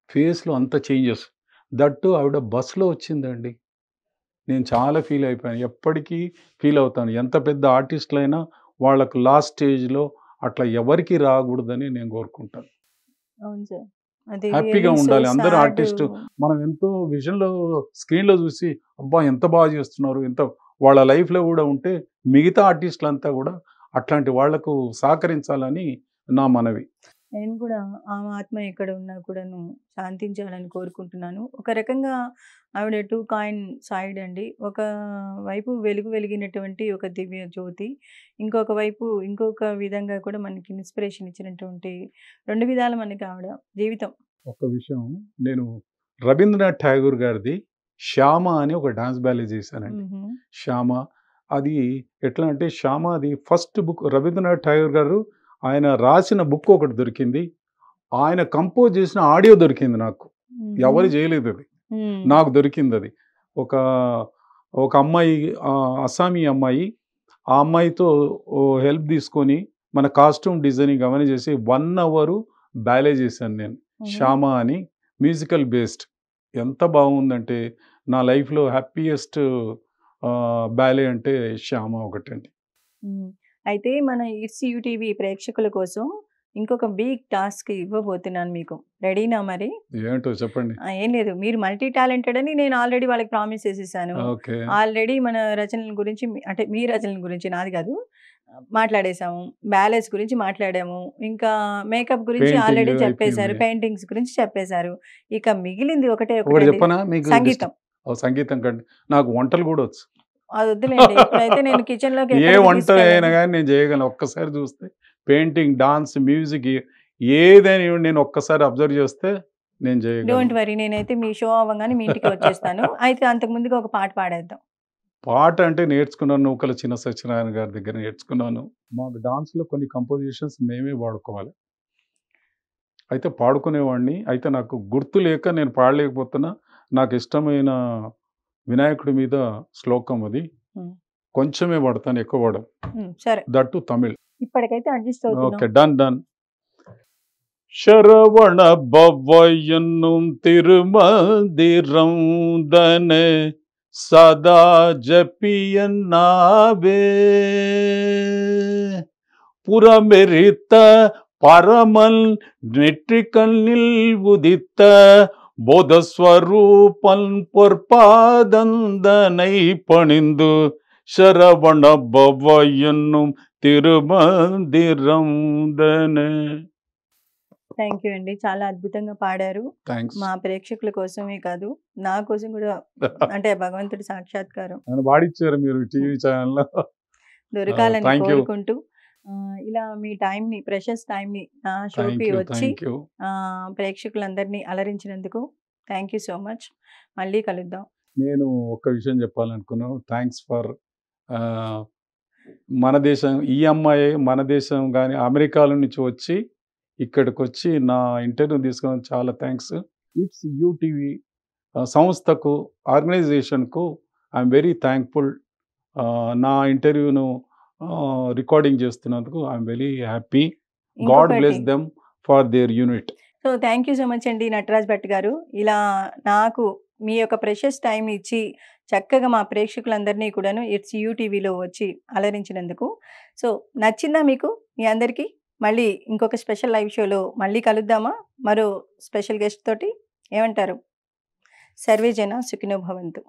B: ఫేస్లో అంత చేంజెస్. దట్టు ఆవిడ బస్సులో వచ్చిందండి. నేను చాలా ఫీల్ అయిపోయాను. ఎప్పటికీ ఫీల్ అవుతాను. ఎంత పెద్ద ఆర్టిస్టులైనా వాళ్ళకు లాస్ట్ స్టేజ్లో అట్లా ఎవరికి రాకూడదని నేను కోరుకుంటాను.
A: అవును సార్, అది
B: హ్యాపీగా
A: రియల్లీ సో
B: ఉండాలి అందరూ
A: సాడ్.
B: ఆర్టిస్ట్. మనం ఎంతో విజన్లో స్క్రీన్లో చూసి అబ్బా ఎంత బాగా చేస్తున్నారు, ఎంత వాళ్ళ లైఫ్లో కూడా ఉంటే మిగతా ఆర్టిస్టులంతా కూడా అట్లాంటి వాళ్లకు సహకరించాలని నా మనవి.
A: నేను కూడా ఆమె ఆత్మ ఎక్కడ ఉన్నా కూడాను శాంతించాలని కోరుకుంటున్నాను. ఒక రకంగా ఆవిడ టూ కాయిన్ సైడ్ అండి. ఒక వైపు వెలుగు వెలిగినటువంటి ఒక దివ్య జ్యోతి, ఇంకొక వైపు ఇంకొక విధంగా కూడా మనకి ఇన్స్పిరేషన్ ఇచ్చినటువంటి 2 విధాలు మనకి ఆవిడ జీవితం.
B: ఒక విషయం, నేను రవీంద్రనాథ్ ఠాగూర్ గారిది శ్యామ అని ఒక డాన్స్ బ్యాలే చేశానండి. శ్యామ అది ఎట్లా అంటే, శ్యామ అది ఫస్ట్ బుక్. రవీంద్రనాథ్ ఠాగూర్ గారు ఆయన రాసిన బుక్ ఒకటి దొరికింది. ఆయన కంపోజ్ చేసిన ఆడియో దొరికింది నాకు. ఎవరు చేయలేదు అది, నాకు దొరికింది అది. ఒక అమ్మాయి, అస్సామీ అమ్మాయి, ఆ అమ్మాయితో హెల్ప్ తీసుకొని మన కాస్ట్యూమ్ డిజైనింగ్ అవన్నీ చేసి 1 అవర్ బ్యాలే చేశాను నేను. శ్యామ అని మ్యూజికల్ బేస్డ్. ఎంత బాగుందంటే నా లైఫ్లో హ్యాపీయెస్ట్ బ్యాలే అంటే శ్యామ ఒకటండి.
A: అయితే మన ఇట్స్ యూటీవీ ప్రేక్షకుల కోసం ఇంకొక బిగ్ టాస్క్ ఇవ్వబోతున్నాను మీకు. రెడీనా మరి?
B: ఏంటో చెప్పండి.
A: ఏం లేదు, మీరు మల్టీ టాలెంటెడ్ అని నేను ఆల్రెడీ వాళ్ళకి ప్రామిస్ చేసేసాను.
B: ఓకే,
A: ఆల్రెడీ మన రచనల గురించి అంటే మీ రచనల గురించి, నాది కాదు, మాట్లాడేసాము. బ్యాలెన్స్ గురించి మాట్లాడాము. ఇంకా మేకప్ గురించి
B: పెయింటింగ్
A: ఆల్రెడీ చెప్పేశారు.
B: అయిపోయింది.
A: పెయింటింగ్స్ గురించి చెప్పేశారు. ఇక మిగిలింది ఒకటే
B: ఒకటి
A: ఒకటి,
B: చెప్పనా మీకు?
A: సంగీతం.
B: సంగీతం కంటే నాకు వంటలు కూడా వచ్చు.
A: అది వద్దులేండి, ఇప్పుడైతే నేను కిచెన్ లోకి
B: ఏ
A: ఎక్కడికి
B: వంట అయినా
A: తీసుకెళ్ళను.
B: కానీ నేను చేయగలను. ఒక్కసారి చూస్తే పెయింటింగ్, డాన్స్, మ్యూజిక్ ఏదైనా నేను ఒక్కసారి అబ్జర్వ్ చేస్తే నేను చేయగలను.
A: డోంట్ వరీ, నేనైతే మీ షో అవ్వగానే మీ ఇంటికి వచ్చేస్తాను. అయితే అంతకు ముందుగా ఒక పాట పాడేద్దాం.
B: పాట అంటే నేర్చుకున్నాను, నూకల చిన్న సత్యనారాయణ గారి దగ్గర నేర్చుకున్నాను. మాకు డాన్స్లో కొన్ని కంపోజిషన్స్ మేమే వాడుకోవాలి. అయితే పాడుకునేవాడిని. అయితే నాకు గుర్తు లేక నేను పాడలేకపోతున్నా. నాకు ఇష్టమైన వినాయకుడి మీద శ్లోకం అది. కొంచెమే పాడతాను, ఎక్కువ పాడను.
A: సరే,
B: దట్టు తమిళ్.
A: ఇప్పటికైతే అడ్జస్ట్ అవుతున్నాం.
B: Okay, done. శరవణ பவயன்னும் திருமந்திரம் தனே சதா ஜபியன்னாவே புறமெரித்த பரமன் நெற்றிக்கண்ணில் உதித்த போதஸ்வரூபன் பொற்பாதந்தனை பணிந்து శరవణ பவயன்னும் திருமந்திரம் தனே.
A: థ్యాంక్ యూ అండి, చాలా అద్భుతంగా పాడారు.
B: థ్యాంక్స్.
A: మా ప్రేక్షకుల కోసమే కాదు, నా కోసం కూడా, అంటే భగవంతుడి సాక్షాత్కారం
B: నన్ను పాడిచ్చారు మీరు టీవీ ఛానల్లో.
A: దొరకాలని
B: థ్యాంక్ యూ.
A: కోరుకుంటూ ఇలా మీ టైంని, ప్రెషస్ టైంని నా
B: థ్యాంక్
A: షోకి
B: యూ.
A: వచ్చి
B: థ్యాంక్ యూ.
A: ప్రేక్షకులందరినీ అలరించినందుకు థ్యాంక్ యూ సో మచ్. మళ్ళీ కలుద్దాం.
B: నేను ఒక విషయం చెప్పాలనుకున్నాను. థ్యాంక్స్ ఫర్ మన దేశం ఈ అమ్మాయి మన దేశం కానీ అమెరికాలో నుంచి వచ్చి ఇక్కడికి వచ్చి నా ఇంటర్వ్యూ తీసుకుని చాలా థ్యాంక్స్. ఇట్స్ యూటీవీ సంస్థకు, ఆర్గనైజేషన్కు ఐఎమ్ వెరీ థ్యాంక్ఫుల్. నా ఇంటర్వ్యూను రికార్డింగ్ చేస్తున్నందుకు ఐఎమ్ వెరీ హ్యాపీ. గాడ్
A: ఇంకొకటి
B: bless them for their unit.
A: So thank you so much అండి నటరాజ్ భట్ గారు. ఇలా నాకు మీ యొక్క ప్రెషస్ టైం ఇచ్చి చక్కగా మా ప్రేక్షకులందరినీ కూడాను ఇట్స్ యూటీవీలో వచ్చి అలరించినందుకు. సో నచ్చిందా మీకు మీ అందరికీ? మళ్ళీ ఇంకొక స్పెషల్ లైవ్ షోలో మళ్ళీ కలుద్దామా మరో స్పెషల్ గెస్ట్ తోటి? ఏమంటారు? సర్వే జన సుఖినో భవంతు.